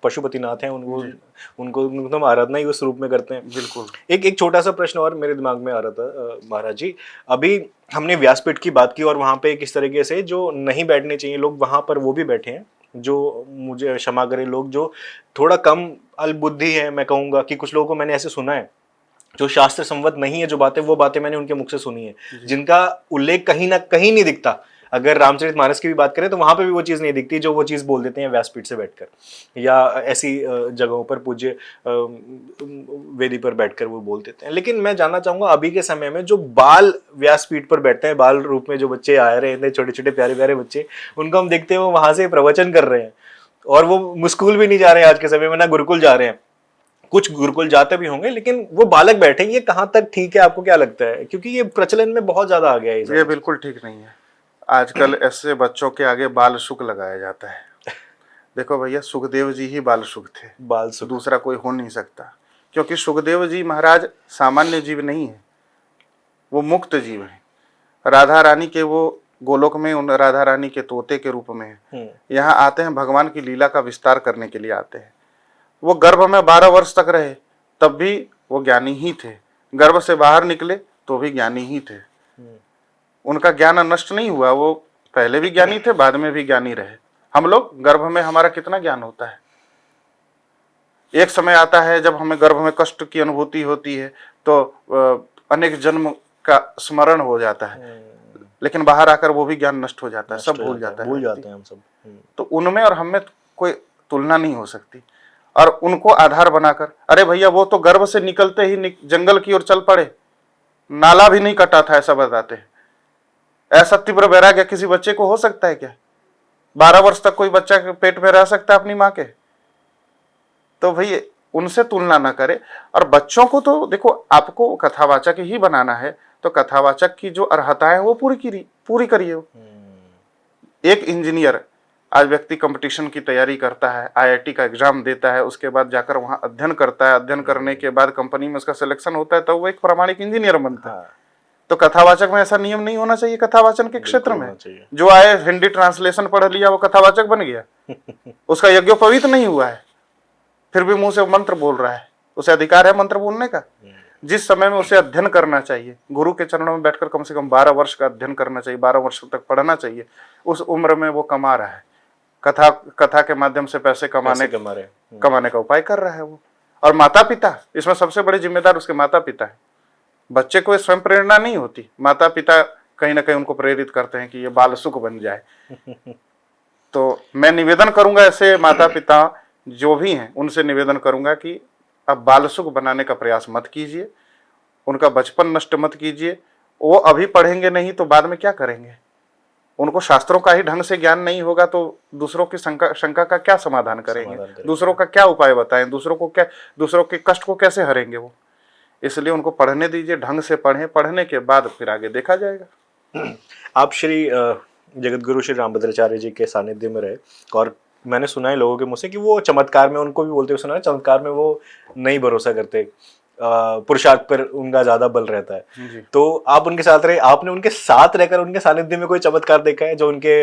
पशुपतिनाथ हैं, उनको हम आराधना ही उस रूप में करते हैं। बिल्कुल। एक छोटा सा प्रश्न और मेरे दिमाग में आ रहा था महाराज जी। अभी हमने व्यासपीठ की बात की और वहां पे किस तरीके से जो नहीं बैठने चाहिए लोग वहां पर वो भी बैठे हैं, जो मुझे क्षमा करें, लोग जो थोड़ा कम अल्पबुद्धि है, मैं कहूंगा कि कुछ लोगों को मैंने ऐसे सुना है जो शास्त्र संवत नहीं है, जो बातें, वो बातें मैंने उनके मुख से सुनी है, जिनका उल्लेख कहीं ना कहीं नहीं दिखता। अगर रामचरितमानस की भी बात करें तो वहां पे भी वो चीज़ नहीं दिखती जो वो चीज़ बोल देते हैं व्यासपीठ से बैठकर, या ऐसी जगहों पर पूज्य वेदी पर बैठकर वो बोल देते हैं। लेकिन मैं जानना चाहूंगा, अभी के समय में जो बाल व्यासपीठ पर बैठते हैं, बाल रूप में जो बच्चे आ रहे हैं, छोटे छोटे प्यारे प्यारे बच्चे, उनको हम देखते हैं वो वहां से प्रवचन कर रहे हैं और वो स्कूल भी नहीं जा रहे हैं आज के समय में, ना गुरुकुल जा रहे हैं। कुछ गुरुकुल जाते भी होंगे लेकिन वो बालक बैठे, ये कहाँ तक ठीक है? आपको क्या लगता है? क्योंकि ये प्रचलन में बहुत ज्यादा आ गया है। ये बिल्कुल ठीक नहीं है। आजकल ऐसे बच्चों के आगे बाल शुक लगाया जाता है। देखो भैया, सुखदेव जी ही बाल शुक थे, बाल शुक दूसरा कोई हो नहीं सकता। क्योंकि सुखदेव जी महाराज सामान्य जीव नहीं है, वो मुक्त जीव है। राधा रानी के वो गोलोक में उन राधा रानी के तोते के रूप में है। यहाँ आते हैं भगवान की लीला का विस्तार करने के लिए आते हैं। वो गर्भ में 12 वर्ष तक रहे, तब भी वो ज्ञानी ही थे। गर्भ से बाहर निकले तो भी ज्ञानी ही थे। उनका ज्ञान नष्ट नहीं हुआ, वो पहले भी ज्ञानी थे, बाद में भी ज्ञानी रहे। हम लोग गर्भ में हमारा कितना ज्ञान होता है। एक समय आता है जब हमें गर्भ में कष्ट की अनुभूति होती है तो अनेक जन्म का स्मरण हो जाता है, लेकिन बाहर आकर वो भी ज्ञान नष्ट हो जाता है, सब भूल जाता है, भूल जाते हैं हम सब। तो उनमें और हम में कोई तुलना नहीं हो सकती। और उनको आधार बनाकर, अरे भैया वो तो गर्भ से निकलते ही जंगल की ओर चल पड़े, नाला भी नहीं कटा था, ऐसा बताते हैं। ऐसा तीव्र वैराग्य किसी बच्चे को हो सकता है क्या? 12 वर्ष तक कोई बच्चा के पेट में रह सकता है अपनी माँ के? तो भाई उनसे तुलना ना करे। और बच्चों को तो देखो, आपको कथावाचक ही बनाना है तो कथावाचक की जो अर्हताएं वो पूरी करिए। एक इंजीनियर, आज व्यक्ति कंपटीशन की तैयारी करता है, आईआईटी का एग्जाम देता है, उसके बाद जाकर वहां अध्ययन करता है, अध्ययन करने के बाद कंपनी में उसका सिलेक्शन होता है, तो वो एक प्रामाणिक इंजीनियर बनता है। तो कथावाचक में ऐसा नियम नहीं होना चाहिए। कथावाचन के क्षेत्र में जो आए, हिंदी ट्रांसलेशन पढ़ लिया, वो कथावाचक बन गया, उसका यज्ञोपवीत नहीं हुआ है, फिर भी मुंह से मंत्र बोल रहा है, उसे अधिकार है मंत्र बोलने का। जिस समय में उसे अध्ययन करना चाहिए, गुरु के चरणों में बैठकर कम से कम 12 वर्ष का अध्ययन करना चाहिए, 12 वर्ष तक पढ़ना चाहिए, उस उम्र में वो कमा रहा है, कथा कथा के माध्यम से पैसे पैसे कमा रहे हैं। कमाने का उपाय कर रहा है वो। और माता पिता, इसमें सबसे बड़े जिम्मेदार उसके माता पिता है। बच्चे को स्वयं प्रेरणा नहीं होती, माता पिता कहीं ना कहीं उनको प्रेरित करते हैं कि ये बाल सुख बन जाए। तो मैं निवेदन करूंगा, ऐसे माता पिता जो भी हैं उनसे निवेदन करूंगा कि अब बाल सुख बनाने का प्रयास मत कीजिए, उनका बचपन नष्ट मत कीजिए। वो अभी पढ़ेंगे नहीं तो बाद में क्या करेंगे? उनको शास्त्रों का ही ढंग से ज्ञान नहीं होगा तो दूसरों की शंका का क्या समाधान करेंगे? दूसरों का क्या उपाय बताएं? दूसरों के कष्ट को कैसे हरेंगे वो? इसलिए उनको पढ़ने दीजिए, ढंग से पढ़ें, पढ़ने के बाद फिर आगे देखा जाएगा। आप श्री जगत गुरु श्री रामभद्राचार्य जी के सानिध्य में रहे, और मैंने सुना है लोगों के मुझसे कि वो चमत्कार में, उनको भी बोलते हुए सुना है, चमत्कार में वो नहीं भरोसा करते, पुरुषार्थ पर उनका ज्यादा बल रहता है। तो आप उनके साथ रहे, आपने उनके साथ रहकर उनके सानिध्य में कोई चमत्कार देखा है जो उनके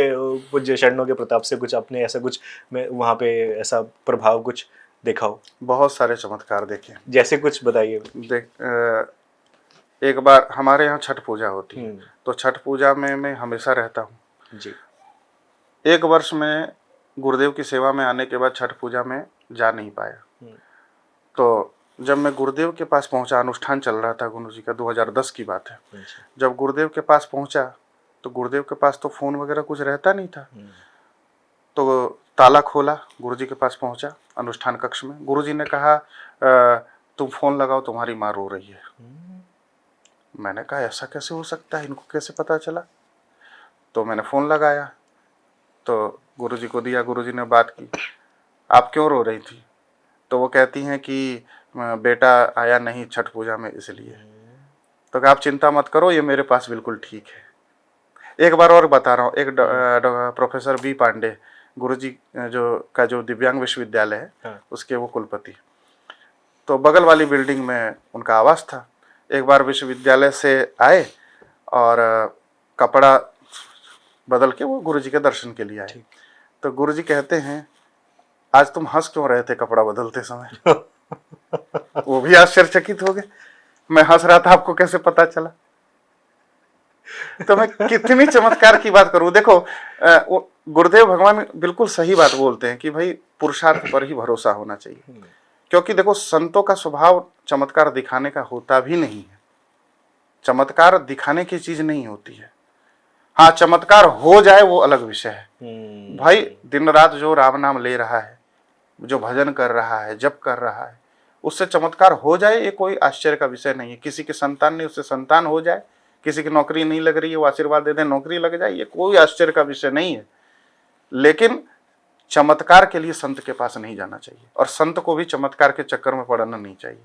कुछ शरणों के प्रताप से कुछ आपने ऐसा कुछ वहां पे ऐसा प्रभाव कुछ देखा हो? बहुत सारे चमत्कार देखे। जैसे कुछ बताइए। एक बार हमारे यहाँ छठ पूजा होती है, तो छठ पूजा में मैं हमेशा रहता हूँ जी। एक वर्ष में गुरुदेव की सेवा में आने के बाद छठ पूजा में जा नहीं पाया। तो जब मैं गुरुदेव के पास पहुंचा, अनुष्ठान चल रहा था गुरु जी का, 2010 की बात है। जब गुरुदेव के पास पहुंचा तो गुरुदेव के पास तो फोन वगैरह कुछ रहता नहीं था। तो ताला खोला, गुरु जी के पास पहुंचा अनुष्ठान कक्ष में। गुरु जी ने कहा तुम फोन लगाओ, तुम्हारी माँ रो रही है। मैंने कहा ऐसा कैसे हो सकता है, इनको कैसे पता चला? तो मैंने फ़ोन लगाया तो गुरुजी को दिया। गुरुजी ने बात की, आप क्यों रो रही थी? तो वो कहती हैं कि बेटा आया नहीं छठ पूजा में इसलिए। तो कहा आप चिंता मत करो, ये मेरे पास बिल्कुल ठीक है। एक बार और बता रहा हूँ, एक प्रोफेसर बी पांडे, गुरुजी जो दिव्यांग विश्वविद्यालय है, हाँ। उसके वो कुलपति, तो बगल वाली बिल्डिंग में उनका आवास था। एक बार विश्वविद्यालय से आए और कपड़ा बदल के वो गुरुजी के दर्शन के लिए आए। तो गुरुजी कहते हैं आज तुम हंस क्यों रहे थे कपड़ा बदलते समय? वो भी आश्चर्यचकित हो गए, मैं हंस रहा था, आपको कैसे पता चला? तो मैं कितनी चमत्कार की बात करूं। देखो गुरुदेव भगवान बिल्कुल सही बात बोलते हैं कि भाई पुरुषार्थ पर ही भरोसा होना चाहिए। क्योंकि देखो संतों का स्वभाव चमत्कार दिखाने का होता भी नहीं है। चमत्कार दिखाने की चीज नहीं होती है। हाँ, चमत्कार हो जाए वो अलग विषय है। भाई दिन रात जो राम नाम ले रहा है, जो भजन कर रहा है, जप कर रहा है, उससे चमत्कार हो जाए ये कोई आश्चर्य का विषय नहीं है। किसी की संतान नहीं, उससे संतान हो जाए, किसी की नौकरी नहीं लग रही है, वो आशीर्वाद दे दे नौकरी लग जाए, ये कोई आश्चर्य का विषय नहीं है। लेकिन चमत्कार के लिए संत के पास नहीं जाना चाहिए, और संत को भी चमत्कार के चक्कर में पड़ना नहीं चाहिए।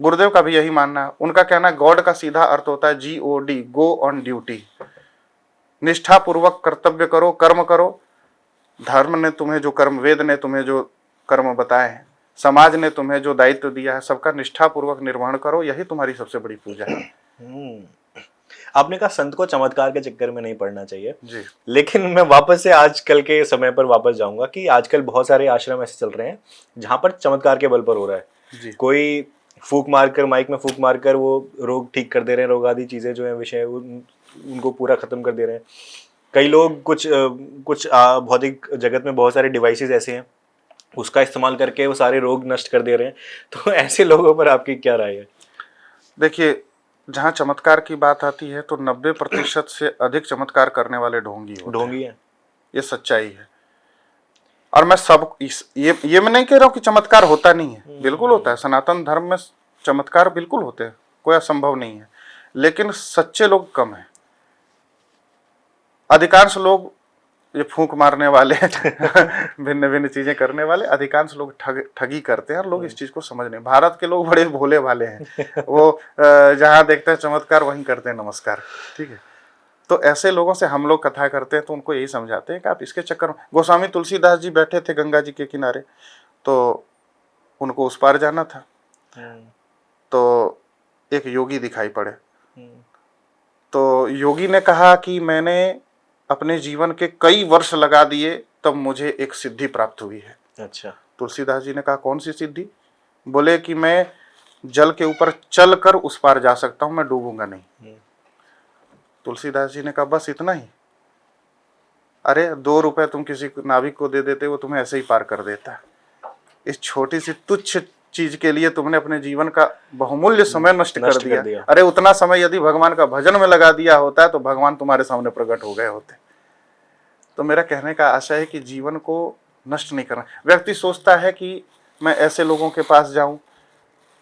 गुरुदेव का भी यही मानना है। उनका कहना गॉड का सीधा अर्थ होता है GOD, गो ऑन ड्यूटी। निष्ठा पूर्वक कर्तव्य करो, कर्म करो। धर्म ने तुम्हें जो कर्म, वेद ने तुम्हें जो कर्म बताए हैं, समाज ने तुम्हें जो दायित्व दिया है, सबका निष्ठा पूर्वक निर्वहन करो, यही तुम्हारी सबसे बड़ी पूजा है। आपने कहा संत को चमत्कार के चक्कर में नहीं पड़ना चाहिए जी। लेकिन मैं वापस से आजकल के समय पर वापस जाऊंगा कि आजकल बहुत सारे आश्रम ऐसे चल रहे हैं जहां पर चमत्कार के बल पर हो रहा है। जी। कोई फूक मारकर, माइक में फूक मारकर वो रोग ठीक कर दे रहे हैं, रोग आदि चीजें जो है विषय उनको पूरा खत्म कर दे रहे हैं। कई लोग कुछ भौतिक जगत में बहुत सारे डिवाइसेस ऐसे हैं, उसका इस्तेमाल करके वो सारे रोग नष्ट कर दे रहे हैं। तो ऐसे लोगों पर आपकी क्या राय है? देखिए, जहाँ चमत्कार की बात आती है तो 90% से अधिक चमत्कार करने वाले ढोंगी हैं। ये सच्चाई है। और मैं ये मैं नहीं कह रहा हूँ कि चमत्कार होता नहीं है, बिल्कुल होता है। सनातन धर्म में चमत्कार बिल्कुल होते हैं, कोई असंभव नहीं है। लेकिन सच्चे लोग कम हैं। अधिकांश लोग ये फूंक मारने वाले भिन्न भिन्न चीजें करने वाले, अधिकांश लोग ठगी करते हैं, और लोग इस चीज को समझ नहीं। भारत के लोग बड़े भोले भाले हैं, वो जहाँ देखते हैं चमत्कार वहीं करते हैं नमस्कार, ठीक है। तो ऐसे लोगों से हम लोग कथा करते हैं तो उनको यही समझाते हैं कि आप इसके चक्कर में, गोस्वामी तुलसीदास जी बैठे थे गंगा जी के किनारे, तो उनको उस पार जाना था, तो एक योगी दिखाई पड़े। तो योगी ने कहा कि मैंने अपने जीवन के कई वर्ष लगा दिए तब मुझे एक सिद्धि प्राप्त हुई है। अच्छा। तुलसीदास जी ने कहा कौन सी सिद्धि? बोले कि मैं जल के ऊपर चल कर उस पार जा सकता हूं, मैं डूबूंगा नहीं। तुलसीदास जी ने कहा बस इतना ही? अरे 2 रुपए तुम किसी नाविक को दे देते, वो तुम्हें ऐसे ही पार कर देता। इस छोटी सी तुच्छ चीज के लिए तुमने अपने जीवन का बहुमूल्य समय नष्ट कर दिया। अरे उतना समय यदि भगवान का भजन में लगा दिया होता तो भगवान तुम्हारे सामने प्रकट हो गए होते। तो मेरा कहने का आशय है कि जीवन को नष्ट नहीं करना। व्यक्ति सोचता है कि मैं ऐसे लोगों के पास जाऊं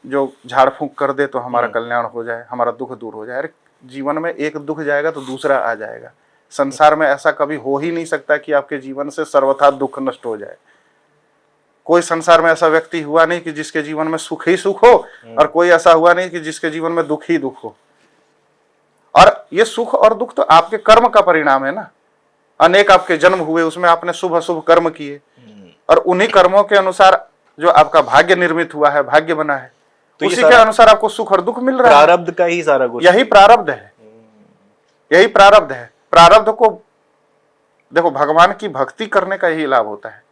जो झाड़ फूंक कर दे तो हमारा कल्याण हो जाए, हमारा दुख दूर हो जाए। अरे जीवन में एक दुख जाएगा तो दूसरा आ जाएगा। संसार में ऐसा कभी हो ही नहीं सकता कि आपके जीवन से सर्वथा दुख नष्ट हो जाए। कोई संसार में ऐसा व्यक्ति हुआ नहीं कि जिसके जीवन में सुख ही सुख हो, और कोई ऐसा हुआ नहीं कि जिसके जीवन में दुख ही दुख हो। और ये सुख और दुख तो आपके कर्म का परिणाम है ना। अनेक आपके जन्म हुए, उसमें आपने शुभ अशुभ कर्म किए, और उन्हीं कर्मों के अनुसार जो आपका भाग्य निर्मित हुआ है, भाग्य बना है, तो उसी के अनुसार आपको सुख और दुख मिल रहा है। प्रारब्ध का ही सारा कुछ, यही प्रारब्ध है, यही प्रारब्ध है। प्रारब्ध को देखो, भगवान की भक्ति करने का यही लाभ होता है।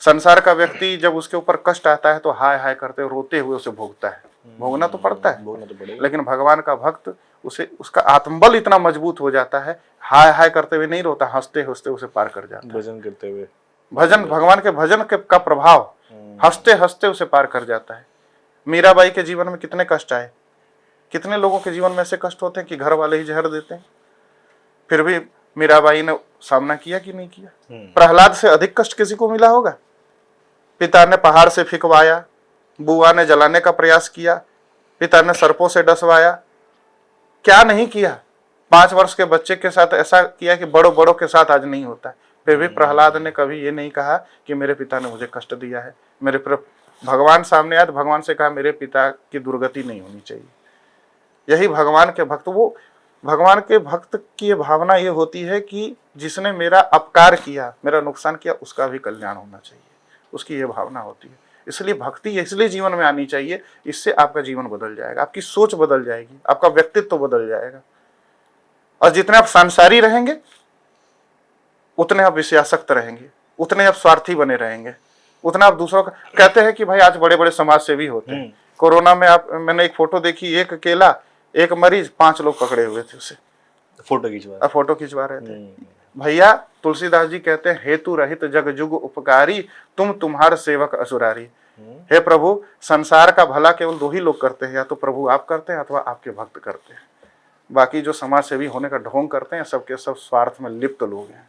संसार का व्यक्ति जब उसके ऊपर कष्ट आता है तो हाय हाय करते रोते हुए उसे भोगता है, भोगना तो पड़ता है। लेकिन भगवान का भक्त उसे, उसका आत्मबल इतना मजबूत हो जाता है, हाय हाय करते हुए नहीं रोता, हंसते हंसते उसे पार कर जाता है। भजन करते हुए, भजन, भगवान के भजन का प्रभाव हंसते हंसते उसे पार कर जाता है। मीराबाई के जीवन में कितने कष्ट आए, कितने लोगों के जीवन में ऐसे कष्ट होते हैं कि घर वाले ही जहर देते हैं, फिर भी मीराबाई ने सामना किया कि नहीं किया। प्रहलाद से अधिक कष्ट किसी को मिला होगा? पिता ने पहाड़ से फिकवाया, बुआ ने जलाने का प्रयास किया, पिता ने सर्पों से डसवाया, क्या नहीं किया। 5 वर्ष के बच्चे के साथ ऐसा किया कि बड़ों बड़ों के साथ आज नहीं होता है। फिर भी प्रहलाद ने कभी ये नहीं कहा कि मेरे पिता ने मुझे कष्ट दिया है। मेरे भगवान सामने आया तो भगवान से कहा मेरे पिता की दुर्गति नहीं होनी चाहिए। यही भगवान के भक्त, वो भगवान के भक्त की भावना ये होती है कि जिसने मेरा अपकार किया, मेरा नुकसान किया, उसका भी कल्याण होना चाहिए, उसकी ये भावना होती है। इसलिए भक्ति इसलिए जीवन में आनी चाहिए, इससे आपका जीवन बदल जाएगा, आपकी सोच बदल जाएगी, आपका व्यक्तित्व तो बदल जाएगा। और जितने आप सांसारी रहेंगे उतने आप विषयासक्त रहेंगे, उतने आप स्वार्थी बने रहेंगे, उतना आप दूसरों का। कहते हैं कि भाई आज बड़े बड़े समाज सेवी होते हैं। कोरोना में मैंने एक फोटो देखी, एक अकेला, एक मरीज, 5 लोग पकड़े हुए थे उसे, फोटो खिंचवा रहे थे। भैया तुलसीदास जी कहते हैं हेतु रहित जग जुग उपकारी, तुम तुम्हार सेवक असुरारी। हे प्रभु, संसार का भला केवल 2 ही लोग करते हैं, या तो प्रभु आप करते हैं अथवा आपके भक्त करते हैं। बाकी जो समाज सेवी होने का ढोंग करते हैं सबके सब स्वार्थ में लिप्त लोग हैं।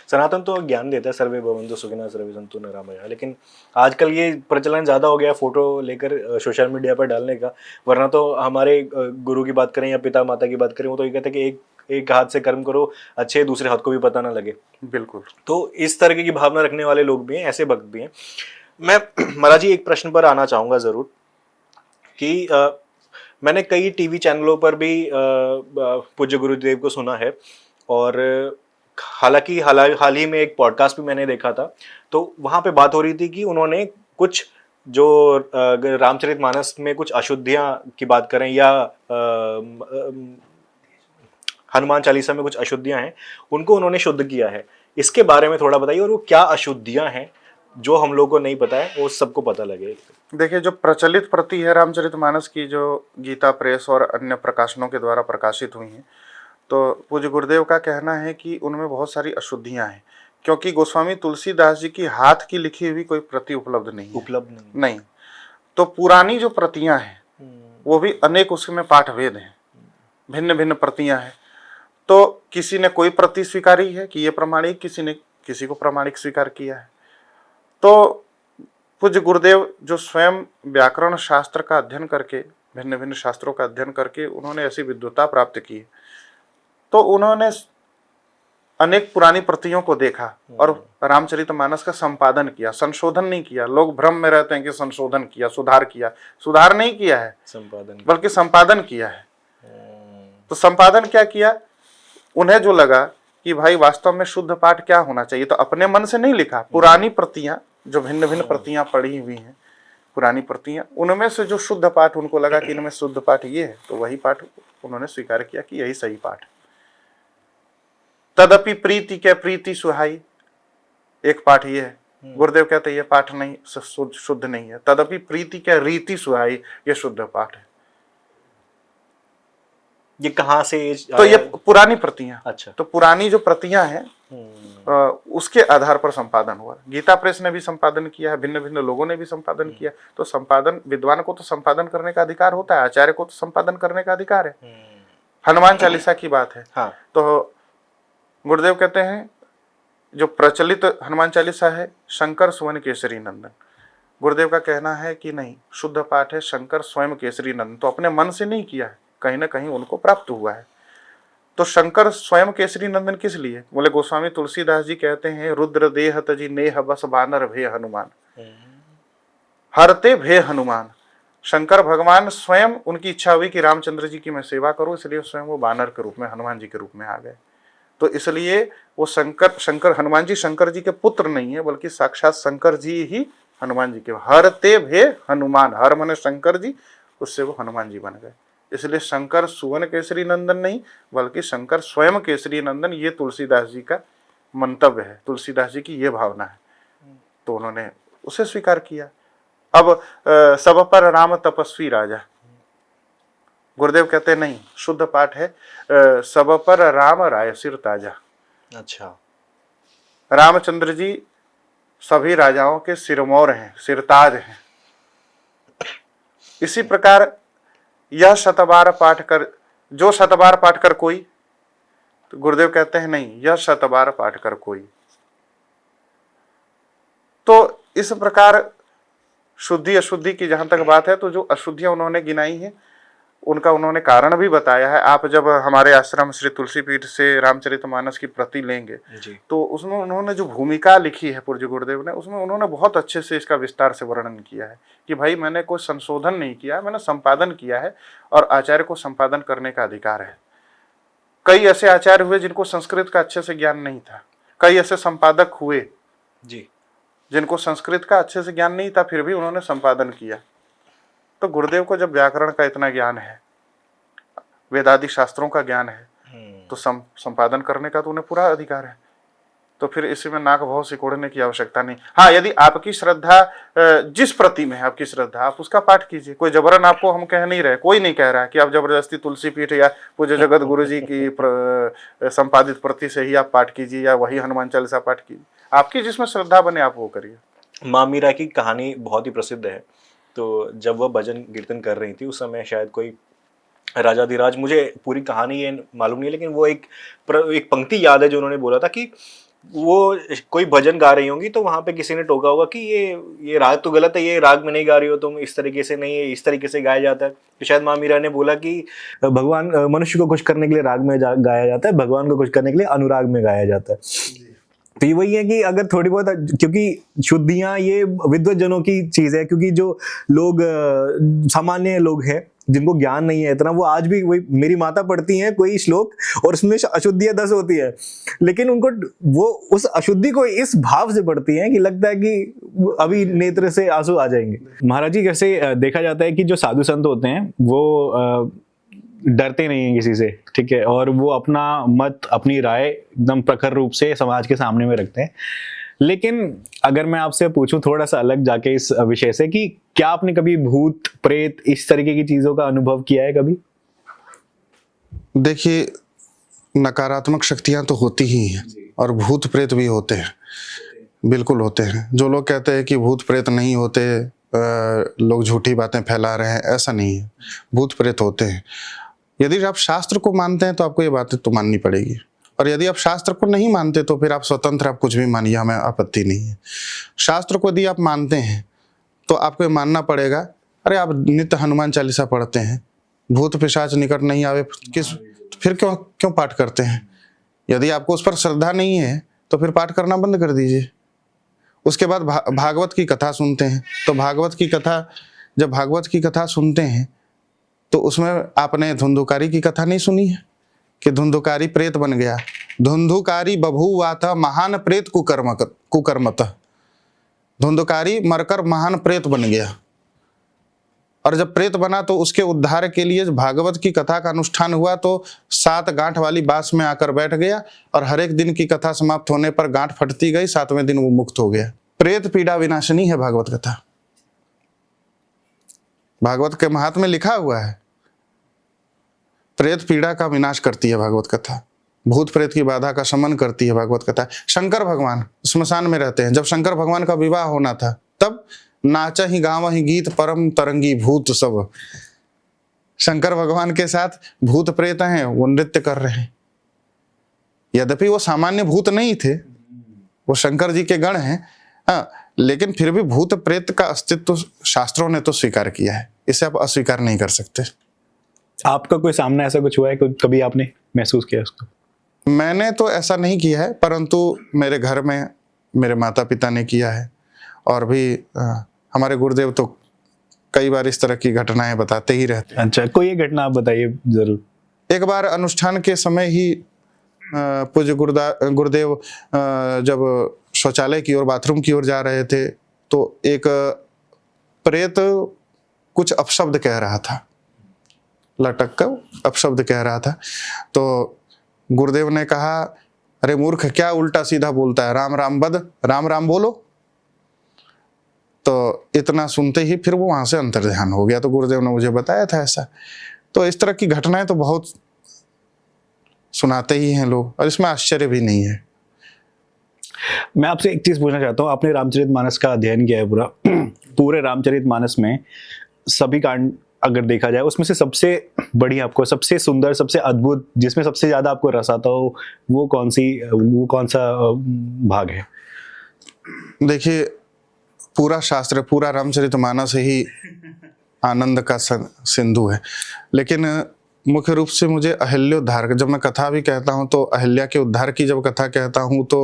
सनातन तो ज्ञान देता है, सर्वे भवन्तु सुखिनः सर्वे सन्तु निरामया, लेकिन आजकल ये प्रचलन ज़्यादा हो गया फोटो लेकर सोशल मीडिया पर डालने का। वरना तो हमारे गुरु की बात करें या पिता माता की बात करें, वो तो ये कहते हैं कि एक हाथ से कर्म करो अच्छे, दूसरे हाथ को भी पता ना लगे। बिल्कुल। तो इस तरह की भावना रखने वाले लोग भी हैं, ऐसे भक्त भी हैं। मैं महाराज जी एक प्रश्न पर आना चाहूँगा ज़रूर कि मैंने कई टीवी चैनलों पर भी पूज्य गुरुदेव को सुना है, और हालांकि हाल ही में एक पॉडकास्ट भी मैंने देखा था, तो वहाँ पे बात हो रही थी कि उन्होंने कुछ जो रामचरितमानस में कुछ अशुद्धियाँ की बात करें या हनुमान चालीसा में कुछ अशुद्धियाँ हैं, उनको उन्होंने शुद्ध किया है। इसके बारे में थोड़ा बताइए, और वो क्या अशुद्धियाँ हैं जो हम लोगों को नहीं पता है, वो सबको पता लगे। देखिए, जो प्रचलित प्रति है रामचरितमानस की, जो गीता प्रेस और अन्य प्रकाशनों के द्वारा प्रकाशित हुई हैं, तो पूज्य गुरुदेव का कहना है कि उनमें बहुत सारी अशुद्धियां हैं, क्योंकि गोस्वामी तुलसीदास जी की हाथ की लिखी हुई कोई प्रति उपलब्ध नहीं। तो पुरानी जो प्रतियां हैं वो भी अनेक, उसमें पाठ वेद हैं, भिन्न भिन्न प्रतियां हैं। तो किसी ने कोई प्रति स्वीकारी है कि ये प्रमाणिक, किसी ने किसी को प्रमाणिक स्वीकार किया है। तो पूज्य गुरुदेव जो स्वयं व्याकरण शास्त्र का अध्ययन करके, भिन्न भिन्न शास्त्रों का अध्ययन करके उन्होंने ऐसी विद्वता प्राप्त की, तो उन्होंने अनेक पुरानी प्रतियों को देखा और रामचरितमानस का संपादन किया, संशोधन नहीं किया। लोग भ्रम में रहते हैं कि संशोधन किया, सुधार किया, सुधार नहीं किया है, बल्कि संपादन किया है। तो संपादन क्या किया, उन्हें जो लगा कि भाई वास्तव में शुद्ध पाठ क्या होना चाहिए, तो अपने मन से नहीं लिखा। पुरानी प्रतियां, जो भिन्न भिन्न प्रतियां पढ़ी हुई हैं, पुरानी प्रतियां, उनमें से जो शुद्ध पाठ उनको लगा कि इनमें शुद्ध पाठ ये है, तो वही पाठ उन्होंने स्वीकार किया कि यही सही पाठ है। तदपि प्रीति के प्रीति सुहाई, एक पाठ ये है गुरुदेव कहते ये पाठ नहीं शुद्ध नहीं है। तदपि प्रीति क्या रीति सुहाई, ये शुद्ध पाठ है। ये कहाँ से तो ये पुरानी प्रतियां, अच्छा, तो पुरानी जो प्रतियां हैं उसके आधार पर संपादन हुआ। गीता प्रेस ने भी संपादन किया है, भिन्न भिन्न लोगों ने भी संपादन किया। तो संपादन, विद्वान को तो संपादन करने का अधिकार होता है, आचार्य को तो संपादन करने का अधिकार है। हनुमान चालीसा की बात है। हाँ। तो गुरुदेव कहते हैं जो प्रचलित हनुमान चालीसा है शंकर सुवन केसरी नंदन, गुरुदेव का कहना है कि नहीं, शुद्ध पाठ है शंकर स्वयं केसरी नंदन। तो अपने मन से नहीं किया है, कहीं ना कहीं उनको प्राप्त हुआ है। तो शंकर स्वयं केसरी नंदन किस लिए? बोले गोस्वामी तुलसीदास जी कहते हैं रुद्र देह तजी नेह बस बानर भे हनुमान, हरते भे हनुमान। शंकर भगवान स्वयं, उनकी इच्छा हुई कि रामचंद्र जी की मैं सेवा करूं, इसलिए स्वयं वो बानर के रूप में, हनुमान जी के रूप में आ गए। तो इसलिए वो शंकर हनुमान जी शंकर जी के पुत्र नहीं है, बल्कि साक्षात शंकर जी ही हनुमान जी के। हरते भे हनुमान, हर माने शंकर जी, उससे वो हनुमान जी बन गए। इसलिए शंकर सुवन केसरी नंदन नहीं, बल्कि शंकर स्वयं केसरी नंदन, ये तुलसीदास जी का मंतव्य है, तुलसीदास जी की ये भावना है। तो उन्होंने उसे स्वीकार किया। अब सब पर राम तपस्वी राजा, गुरुदेव कहते नहीं, शुद्ध पाठ है सब पर राम राय सिर ताजा। अच्छा, रामचंद्र जी सभी राजाओं के सिरमौर हैं, सिरताज हैं। इसी प्रकार यह शतबार पाठ कर, जो शतबार पाठ कर कोई, तो गुरुदेव कहते हैं नहीं, यह शतबार पाठ कर कोई। तो इस प्रकार शुद्धि अशुद्धि की जहां तक बात है, तो जो अशुद्धियां उन्होंने गिनाई है उनका उन्होंने कारण भी बताया है। आप जब हमारे आश्रम श्री तुलसी पीठ से रामचरितमानस की प्रति लेंगे जी, तो उसमें उन्होंने जो भूमिका लिखी है पूज्य गुरुदेव ने, उसमें उन्होंने बहुत अच्छे से इसका विस्तार से वर्णन किया है कि भाई मैंने कोई संशोधन नहीं किया, मैंने संपादन किया है और आचार्य को संपादन करने का अधिकार है। कई ऐसे आचार्य हुए जिनको संस्कृत का अच्छे से ज्ञान नहीं था, कई ऐसे संपादक हुए जी, जिनको संस्कृत का अच्छे से ज्ञान नहीं था, फिर भी उन्होंने संपादन किया। तो गुरुदेव को जब व्याकरण का इतना ज्ञान है, वेदादि शास्त्रों का ज्ञान है, तो संपादन करने का तो उन्हें पूरा अधिकार है। तो फिर इसी में नाक भाव सिकोड़ने की आवश्यकता नहीं। हाँ, यदि आपकी श्रद्धा, जिस प्रति में है आपकी श्रद्धा, आप उसका पाठ कीजिए। कोई जबरन आपको हम कह नहीं रहे, कोई नहीं कह रहा है कि आप जबरदस्ती तुलसी पीठ या पूज्य जगत गुरु जी की संपादित प्रति से ही आप पाठ कीजिए या वही हनुमान चालीसा पाठ कीजिए। आपकी जिसमें श्रद्धा बने आप वो करिए। माँ मीरा की कहानी बहुत ही प्रसिद्ध है। तो जब वह भजन कीर्तन कर रही थी उस समय शायद कोई राजाधिराज, मुझे पूरी कहानी ये मालूम नहीं है, लेकिन वो एक पंक्ति याद है जो उन्होंने बोला था कि वो कोई भजन गा रही होंगी तो वहां पे किसी ने टोका होगा कि ये राग तो गलत है, ये राग में नहीं गा रही हो तुम, इस तरीके से नहीं है, इस तरीके से गाया जाता है। तो शायद माँ मीरा ने बोला कि भगवान, मनुष्य को खुश करने के लिए राग में गाया जाता है, भगवान को खुश करने के लिए अनुराग में गाया जाता है। तो ये वही है कि अगर थोड़ी बहुत, क्योंकि शुद्धियां ये विद्वज्जनों की चीज है, क्योंकि जो लोग सामान्य लोग हैं जिनको ज्ञान नहीं है इतना, वो आज भी वही मेरी माता पढ़ती हैं कोई श्लोक और उसमें अशुद्धियां 10 होती है, लेकिन उनको वो उस अशुद्धि को इस भाव से पढ़ती हैं कि लगता है कि अभी नेत्र से आंसू आ जाएंगे। महाराज जी, कैसे देखा जाता है कि जो साधु संत होते हैं वो डरते नहीं हैं किसी से, ठीक है, और वो अपना मत, अपनी राय एकदम प्रखर रूप से समाज के सामने में रखते हैं। लेकिन अगर मैं आपसे पूछूं थोड़ा सा अलग जाके इस विषय से, कि क्या आपने कभी भूत प्रेत इस तरीके की चीजों का अनुभव किया है कभी? देखिए, नकारात्मक शक्तियां तो होती ही हैं और भूत प्रेत भी होते हैं, बिल्कुल होते हैं। जो लोग कहते हैं कि भूत प्रेत नहीं होते, लोग झूठी बातें फैला रहे हैं, ऐसा नहीं है, भूत प्रेत होते हैं। यदि आप शास्त्र को मानते हैं तो आपको ये बातें तो माननी पड़ेगी, और यदि आप शास्त्र को नहीं मानते तो फिर आप स्वतंत्र, आप कुछ भी मानिए, हमें आपत्ति नहीं है। शास्त्र को यदि आप मानते हैं तो आपको ये मानना पड़ेगा, अरे आप नित्य हनुमान चालीसा पढ़ते हैं, भूत पिशाच निकट नहीं आवे, फिर क्यों पाठ करते हैं? यदि आपको उस पर श्रद्धा नहीं है तो फिर पाठ करना बंद कर दीजिए। उसके बाद भागवत की कथा सुनते हैं, तो जब भागवत की कथा सुनते हैं तो उसमें आपने धुंधुकारी की कथा नहीं सुनी है कि धुंधुकारी प्रेत बन गया, धुंधुकारी बभूवाता महान प्रेत कुकर्मतः, धुंधुकारी मरकर महान प्रेत बन गया। और जब प्रेत बना तो उसके उद्धार के लिए भागवत की कथा का अनुष्ठान हुआ तो 7 गांठ वाली बांस में आकर बैठ गया, और हर एक दिन की कथा समाप्त होने पर गांठ फटती गई, 7वें दिन वो मुक्त हो गया। प्रेत पीड़ा विनाशिनी है भागवत कथा। भागवत के महात्म्य में लिखा हुआ है, प्रेत पीड़ा का विनाश करती है भागवत कथा, भूत प्रेत की बाधा का शमन करती है भागवत कथा। शंकर भगवान श्मशान में रहते हैं। जब शंकर भगवान का विवाह होना था तब नाचा ही गावा ही गीत परम तरंगी भूत सब। शंकर भगवान के साथ भूत प्रेत हैं, वो नृत्य कर रहे हैं। यद्यपि वो सामान्य भूत नहीं थे, वो शंकर जी के गण हैं, हाँ, लेकिन फिर भी भूत प्रेत का अस्तित्व शास्त्रों ने तो स्वीकार किया है, इसे आप अस्वीकार नहीं कर सकते। आपका कोई सामने ऐसा कुछ हुआ है, कभी आपने महसूस किया उसको? मैंने तो ऐसा नहीं किया है, परंतु मेरे घर में मेरे माता पिता ने किया है, और भी हमारे गुरुदेव तो कई बार इस तरह की घटनाएं बताते ही रहते हैं। अच्छा, कोई एक घटना आप बताइए जरूर। एक बार अनुष्ठान के समय ही पूज्य गुरुदेव जब शौचालय की ओर, बाथरूम की ओर जा रहे थे तो एक प्रेत कुछ अपशब्द कह रहा था, लटक कर अपशब्द कह रहा था। तो गुरुदेव ने कहा, अरे मूर्ख, क्या उल्टा सीधा बोलता है, राम राम बद, राम राम बोलो। तो इतना सुनते ही फिर वो वहां से अंतर्ध्यान हो गया। तो गुरुदेव ने मुझे बताया था ऐसा। तो इस तरह की घटनाएं तो बहुत सुनाते ही हैं लोग, और इसमें आश्चर्य भी नहीं है। मैं आपसे एक चीज पूछना चाहता हूँ, आपने रामचरितमानस का अध्ययन किया है पूरा। पूरे रामचरितमानस में सभी कांड अगर देखा जाए, उसमें से सबसे बढ़िया आपको, सबसे सुंदर, सबसे अद्भुत, जिसमें सबसे ज्यादा आपको रस आता हो, वो कौन सा भाग है? देखिए, पूरा शास्त्र, पूरा रामचरितमानस ही आनंद का सिंधु है, लेकिन मुख्य रूप से मुझे अहिल्योद्धार, जब मैं कथा भी कहता हूँ तो अहिल्या के उद्धार की जब कथा कहता हूँ तो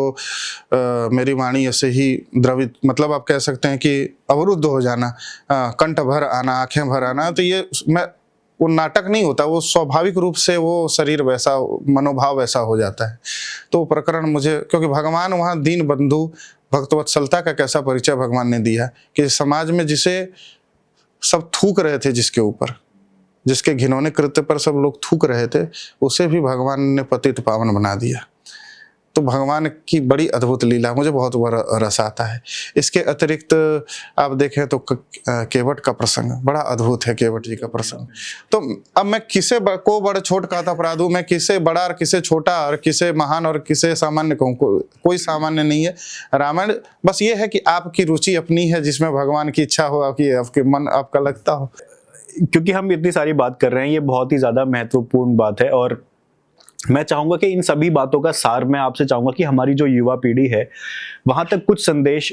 मेरी वाणी ऐसे ही द्रवित, मतलब आप कह सकते हैं कि अवरुद्ध हो जाना, कंठ भर आना, आंखें भर आना। तो ये वो नाटक नहीं होता, वो स्वाभाविक रूप से वो शरीर वैसा, मनोभाव वैसा हो जाता है। तो प्रकरण मुझे, क्योंकि भगवान वहाँ दीन बंधु भक्तवत्सलता का कैसा परिचय भगवान ने दिया कि समाज में जिसे सब थूक रहे थे, जिसके ऊपर, जिसके घिनौने कृत्य पर सब लोग थूक रहे थे, उसे भी भगवान ने पतित पावन बना दिया। तो भगवान की बड़ी अद्भुत लीला, मुझे बहुत बड़ा रस आता है। इसके अतिरिक्त आप देखें तो केवट का प्रसंग बड़ा अद्भुत है, केवट जी का प्रसंग। तो अब मैं किसे को बड़ छोट का अपराध हूँ, मैं किसे बड़ा और किसे छोटा और किसे महान और किसे सामान्य कहूँ, कोई सामान्य नहीं है। रामायण बस ये है कि आपकी रुचि अपनी है, जिसमें भगवान की इच्छा हो, आपके मन आपका लगता हो। क्योंकि हम इतनी सारी बात कर रहे हैं, ये बहुत ही ज्यादा महत्वपूर्ण बात है, और मैं चाहूंगा कि इन सभी बातों का सार मैं आपसे चाहूंगा कि हमारी जो युवा पीढ़ी है वहां तक कुछ संदेश,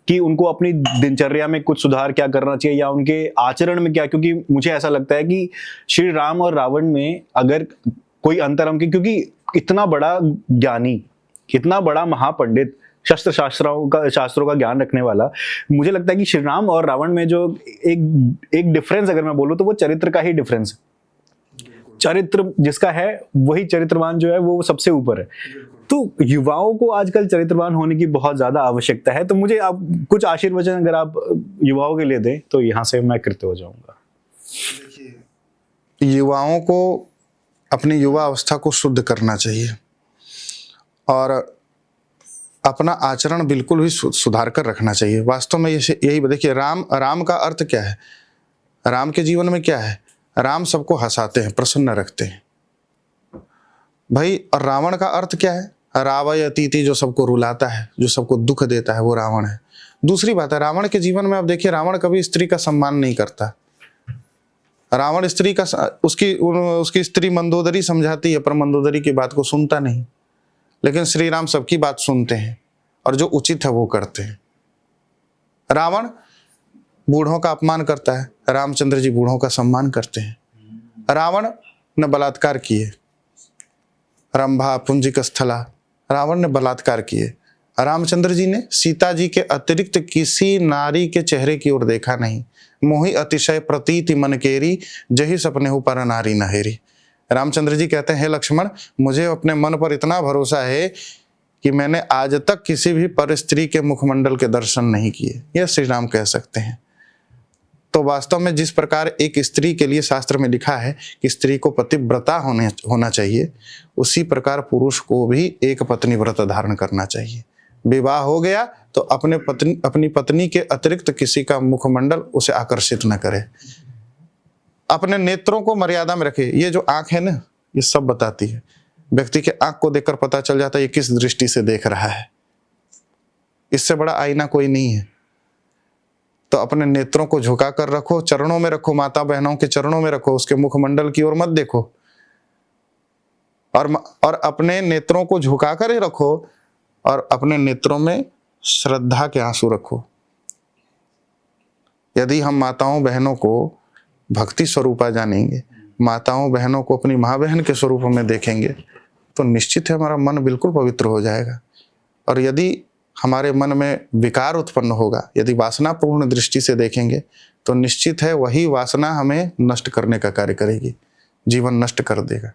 कि उनको अपनी दिनचर्या में कुछ सुधार क्या करना चाहिए, या उनके आचरण में क्या। क्योंकि मुझे ऐसा लगता है कि श्री राम और रावण में अगर कोई अंतर हम, क्योंकि इतना बड़ा ज्ञानी, इतना बड़ा महापंडित, शास्त्रों का ज्ञान रखने वाला, मुझे लगता है कि श्री राम और रावण में जो एक डिफरेंस अगर मैं बोलूं तो वो चरित्र का ही डिफरेंस है। चरित्र जिसका है वही चरित्रवान जो है वो सबसे ऊपर है। तो युवाओं को आजकल चरित्रवान होने की बहुत ज्यादा आवश्यकता है। तो मुझे आप कुछ आशीर्वचन अगर आप युवाओं के लिए दें तो यहाँ से मैं कृत्य हो जाऊंगा। युवाओं को अपनी युवा अवस्था को शुद्ध करना चाहिए और अपना आचरण बिल्कुल भी सुधार कर रखना चाहिए। वास्तव में यही देखिए, राम का अर्थ क्या है, राम के जीवन में क्या है, राम सबको हंसाते हैं, प्रसन्न रखते हैं भाई। और रावण का अर्थ क्या है, रावय अतिथि, जो सबको रुलाता है, जो सबको दुख देता है, वो रावण है। दूसरी बात है, रावण के जीवन में आप देखिए, रावण कभी स्त्री का सम्मान नहीं करता। रावण स्त्री का, उसकी स्त्री मंदोदरी समझाती है पर मंदोदरी की बात को सुनता नहीं। लेकिन श्री राम सबकी बात सुनते हैं और जो उचित है वो करते हैं। रावण बूढ़ों का अपमान करता है, रामचंद्र जी बूढ़ों का सम्मान करते हैं। रावण ने बलात्कार किए, रंभा पुंजिक स्थला, रावण ने बलात्कार किए। रामचंद्र जी ने सीता जी के अतिरिक्त किसी नारी के चेहरे की ओर देखा नहीं। मोहि अतिशय प्रतीति मन केरी, जही सपने हो पर नारी नहेरी। रामचंद्र जी कहते हैं, हे लक्ष्मण, मुझे अपने मन पर इतना भरोसा है कि मैंने आज तक किसी भी पर स्त्री के मुखमंडल के दर्शन नहीं किए। यह श्री राम कह सकते हैं। तो वास्तव में जिस प्रकार एक स्त्री के लिए शास्त्र में लिखा है कि स्त्री को पतिव्रता होना चाहिए, उसी प्रकार पुरुष को भी एक पत्नी व्रत धारण करना चाहिए। विवाह हो गया तो तो अपनी पत्नी के अतिरिक्त किसी का मुखमंडल उसे आकर्षित न करे। अपने नेत्रों को मर्यादा में रखे। ये जो आंख है ना, ये सब बताती है। व्यक्ति के आंख को देखकर पता चल जाता है ये किस दृष्टि से देख रहा है। इससे बड़ा आईना कोई नहीं है। तो अपने नेत्रों को झुका कर रखो, चरणों में रखो, माता बहनों के चरणों में रखो, उसके मुखमंडल की ओर मत देखो। और अपने नेत्रों को झुका कर ही रखो और अपने नेत्रों में श्रद्धा के आंसू रखो। यदि हम माताओं बहनों को भक्ति स्वरूपा जानेंगे, माताओं बहनों को अपनी माँ बहन के स्वरूप में देखेंगे, तो निश्चित है हमारा मन बिल्कुल पवित्र हो जाएगा। और यदि हमारे मन में विकार उत्पन्न होगा, यदि वासनापूर्ण दृष्टि से देखेंगे, तो निश्चित है वही वासना हमें नष्ट करने का कार्य करेगी, जीवन नष्ट कर देगा।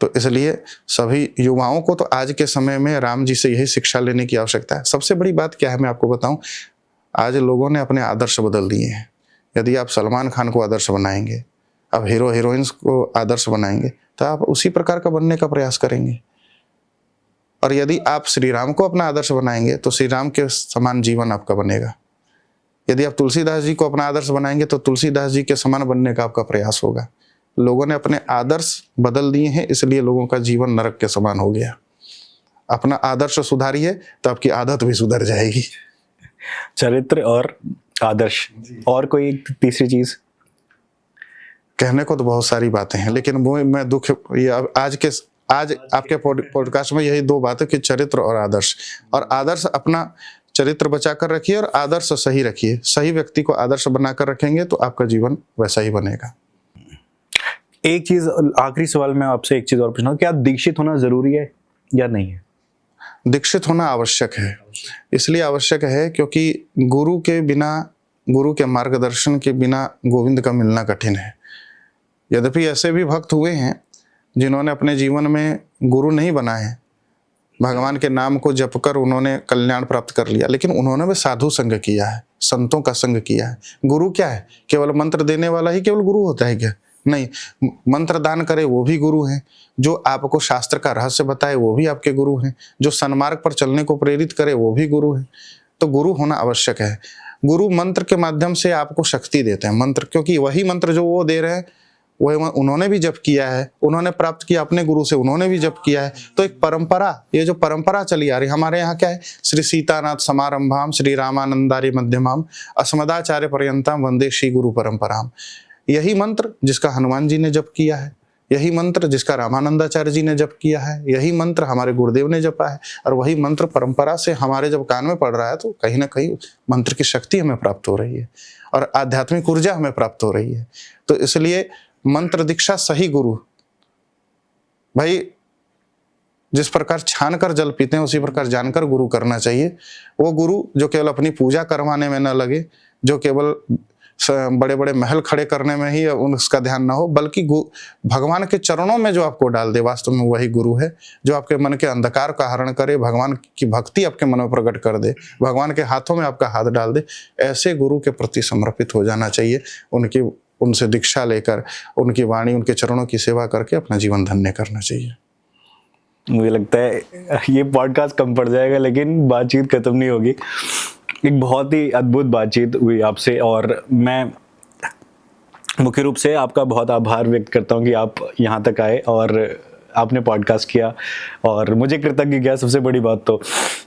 तो इसलिए सभी युवाओं को तो आज के समय में राम जी से यही शिक्षा लेने की आवश्यकता है। सबसे बड़ी बात क्या है मैं आपको बताऊं, आज लोगों ने अपने आदर्श बदल दिए हैं। यदि आप सलमान खान को आदर्श बनाएंगे, आप हीरो हीरोइंस को आदर्श बनाएंगे, तो आप उसी प्रकार का बनने का प्रयास करेंगे। और यदि आप श्री राम को अपना आदर्श बनाएंगे तो श्री राम के समान जीवन आपका बनेगा। यदि आप तुलसीदास जी को अपना आदर्श बनाएंगे तो तुलसीदास जी के समान बनने का आपका प्रयास होगा। लोगों ने अपने आदर्श बदल दिए हैं, इसलिए लोगों का जीवन नरक के समान हो गया। अपना आदर्श सुधारिए तो आपकी आदत भी सुधर जाएगी। चरित्र और आदर्श, और कोई एक तीसरी चीज? कहने को तो बहुत सारी बातें हैं, लेकिन वो मैं दुख ये आज आपके पॉडकास्ट में यही दो बातें कि चरित्र और आदर्श। और आदर्श अपना चरित्र बचा कर रखिए और आदर्श सही रखिए। सही व्यक्ति को आदर्श बनाकर रखेंगे तो आपका जीवन वैसा ही बनेगा। एक चीज, आखिरी सवाल मैं आपसे एक चीज और पूछना, क्या दीक्षित होना जरूरी है या नहीं है? दीक्षित होना आवश्यक है। इसलिए आवश्यक है क्योंकि गुरु के बिना, गुरु के मार्गदर्शन के बिना गोविंद का मिलना कठिन है। यद्यपि ऐसे भी भक्त हुए हैं जिन्होंने अपने जीवन में गुरु नहीं बनाए, भगवान के नाम को जपकर उन्होंने कल्याण प्राप्त कर लिया, लेकिन उन्होंने भी साधु संग किया है, संतों का संग किया है। गुरु क्या है? केवल मंत्र देने वाला ही केवल गुरु होता है क्या? नहीं, मंत्र दान करे वो भी गुरु हैं, जो आपको शास्त्र का रहस्य बताए वो भी आपके गुरु हैं, जो सन्मार्ग पर चलने को प्रेरित करे वो भी गुरु हैं। तो गुरु होना आवश्यक है। गुरु मंत्र के माध्यम से आपको शक्ति देते हैं। मंत्र, क्योंकि वही मंत्र जो वो दे रहे हैं वही उन्होंने भी जप किया है, उन्होंने प्राप्त किया अपने गुरु से, उन्होंने भी जप किया है। तो एक परंपरा, ये जो परंपरा चली आ रही है हमारे यहाँ क्या है, श्री सीतानाथ समारंभाम श्री रामानंदारी मध्यमाम अस्मदाचार्य पर्यंतम वंदे श्री गुरु परंपराम। यही मंत्र जिसका हनुमान जी ने जप किया है, यही मंत्र जिसका रामानंदाचार्य जी ने जप किया है, यही मंत्र हमारे गुरुदेव ने जपा है। और वही मंत्र परंपरा से हमारे जब कान में पड़ रहा है तो कहीं ना कहीं मंत्र की शक्ति हमें प्राप्त हो रही है और आध्यात्मिक ऊर्जा हमें प्राप्त हो रही है। तो इसलिए मंत्र दीक्षा सही गुरु, भाई जिस प्रकार छान कर जल पीते हैं उसी प्रकार जानकर गुरु करना चाहिए। वो गुरु जो केवल अपनी पूजा करवाने में न लगे, जो केवल बड़े बड़े महल खड़े करने में ही उसका ध्यान ना हो, बल्कि भगवान के चरणों में जो आपको डाल दे, वास्तव में वही गुरु है। जो आपके मन के अंधकार का हरण करे, भगवान की भक्ति आपके मन में प्रकट कर दे, भगवान के हाथों में आपका हाथ डाल दे, ऐसे गुरु के प्रति समर्पित हो जाना चाहिए। उनसे दीक्षा लेकर, उनकी वाणी, उनके चरणों की सेवा करके अपना जीवन धन्य करना चाहिए। मुझे लगता है ये पॉडकास्ट कम पड़ जाएगा, लेकिन बातचीत खत्म नहीं होगी। एक बहुत ही अद्भुत बातचीत हुई आपसे और मैं मुख्य रूप से आपका बहुत आभार व्यक्त करता हूँ कि आप यहाँ तक आए और आपने पॉडकास्ट किया और मुझे कृतज्ञ किया। सबसे बड़ी बात तो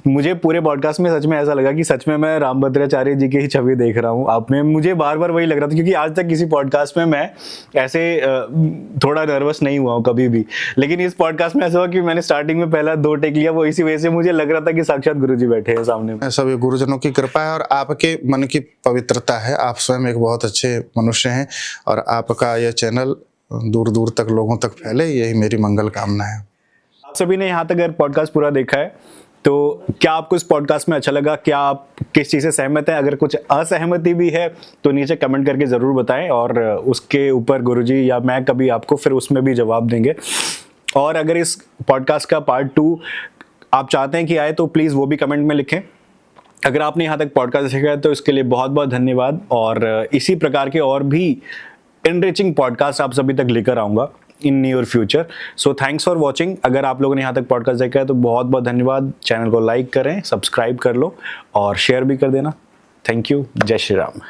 मुझे पूरे पॉडकास्ट में सच में ऐसा लगा कि सच में मैं रामभद्राचार्य जी की ही छवि देख रहा हूँ आप में। मुझे बार बार वही लग रहा था, क्योंकि आज तक किसी पॉडकास्ट में मैं ऐसे थोड़ा नर्वस नहीं हुआ हूँ कभी भी, लेकिन इस पॉडकास्ट में ऐसा हुआ कि मैंने स्टार्टिंग में पहला 2 टेक लिया, वो इसी वजह से मुझे लग रहा था कि साक्षात गुरु जी बैठे हैं सामने में। सभी गुरुजनों की कृपा है और आपके मन की पवित्रता है। आप स्वयं एक बहुत अच्छे मनुष्य हैं और आपका यह चैनल दूर दूर तक लोगों तक फैले, यही मेरी मंगल कामना है। आप सभी ने यहाँ तक अगर पॉडकास्ट पूरा देखा है तो क्या आपको इस पॉडकास्ट में अच्छा लगा? क्या आप किस चीज़ से सहमत हैं? अगर कुछ असहमति भी है तो नीचे कमेंट करके ज़रूर बताएं और उसके ऊपर गुरुजी या मैं कभी आपको फिर उसमें भी जवाब देंगे। और अगर इस पॉडकास्ट का पार्ट 2 आप चाहते हैं कि आए तो प्लीज़ वो भी कमेंट में लिखें। अगर आपने यहाँ तक पॉडकास्ट देखा है तो इसके लिए बहुत बहुत धन्यवाद और इसी प्रकार के और भी एनरिचिंग पॉडकास्ट आप सभी तक लेकर आऊँगा। In your future. So thanks for watching. अगर आप लोगों ने यहाँ तक पॉडकास्ट देखा है तो बहुत बहुत धन्यवाद। चैनल को लाइक करें, सब्सक्राइब कर लो और शेयर भी कर देना। Thank you. जय श्री राम।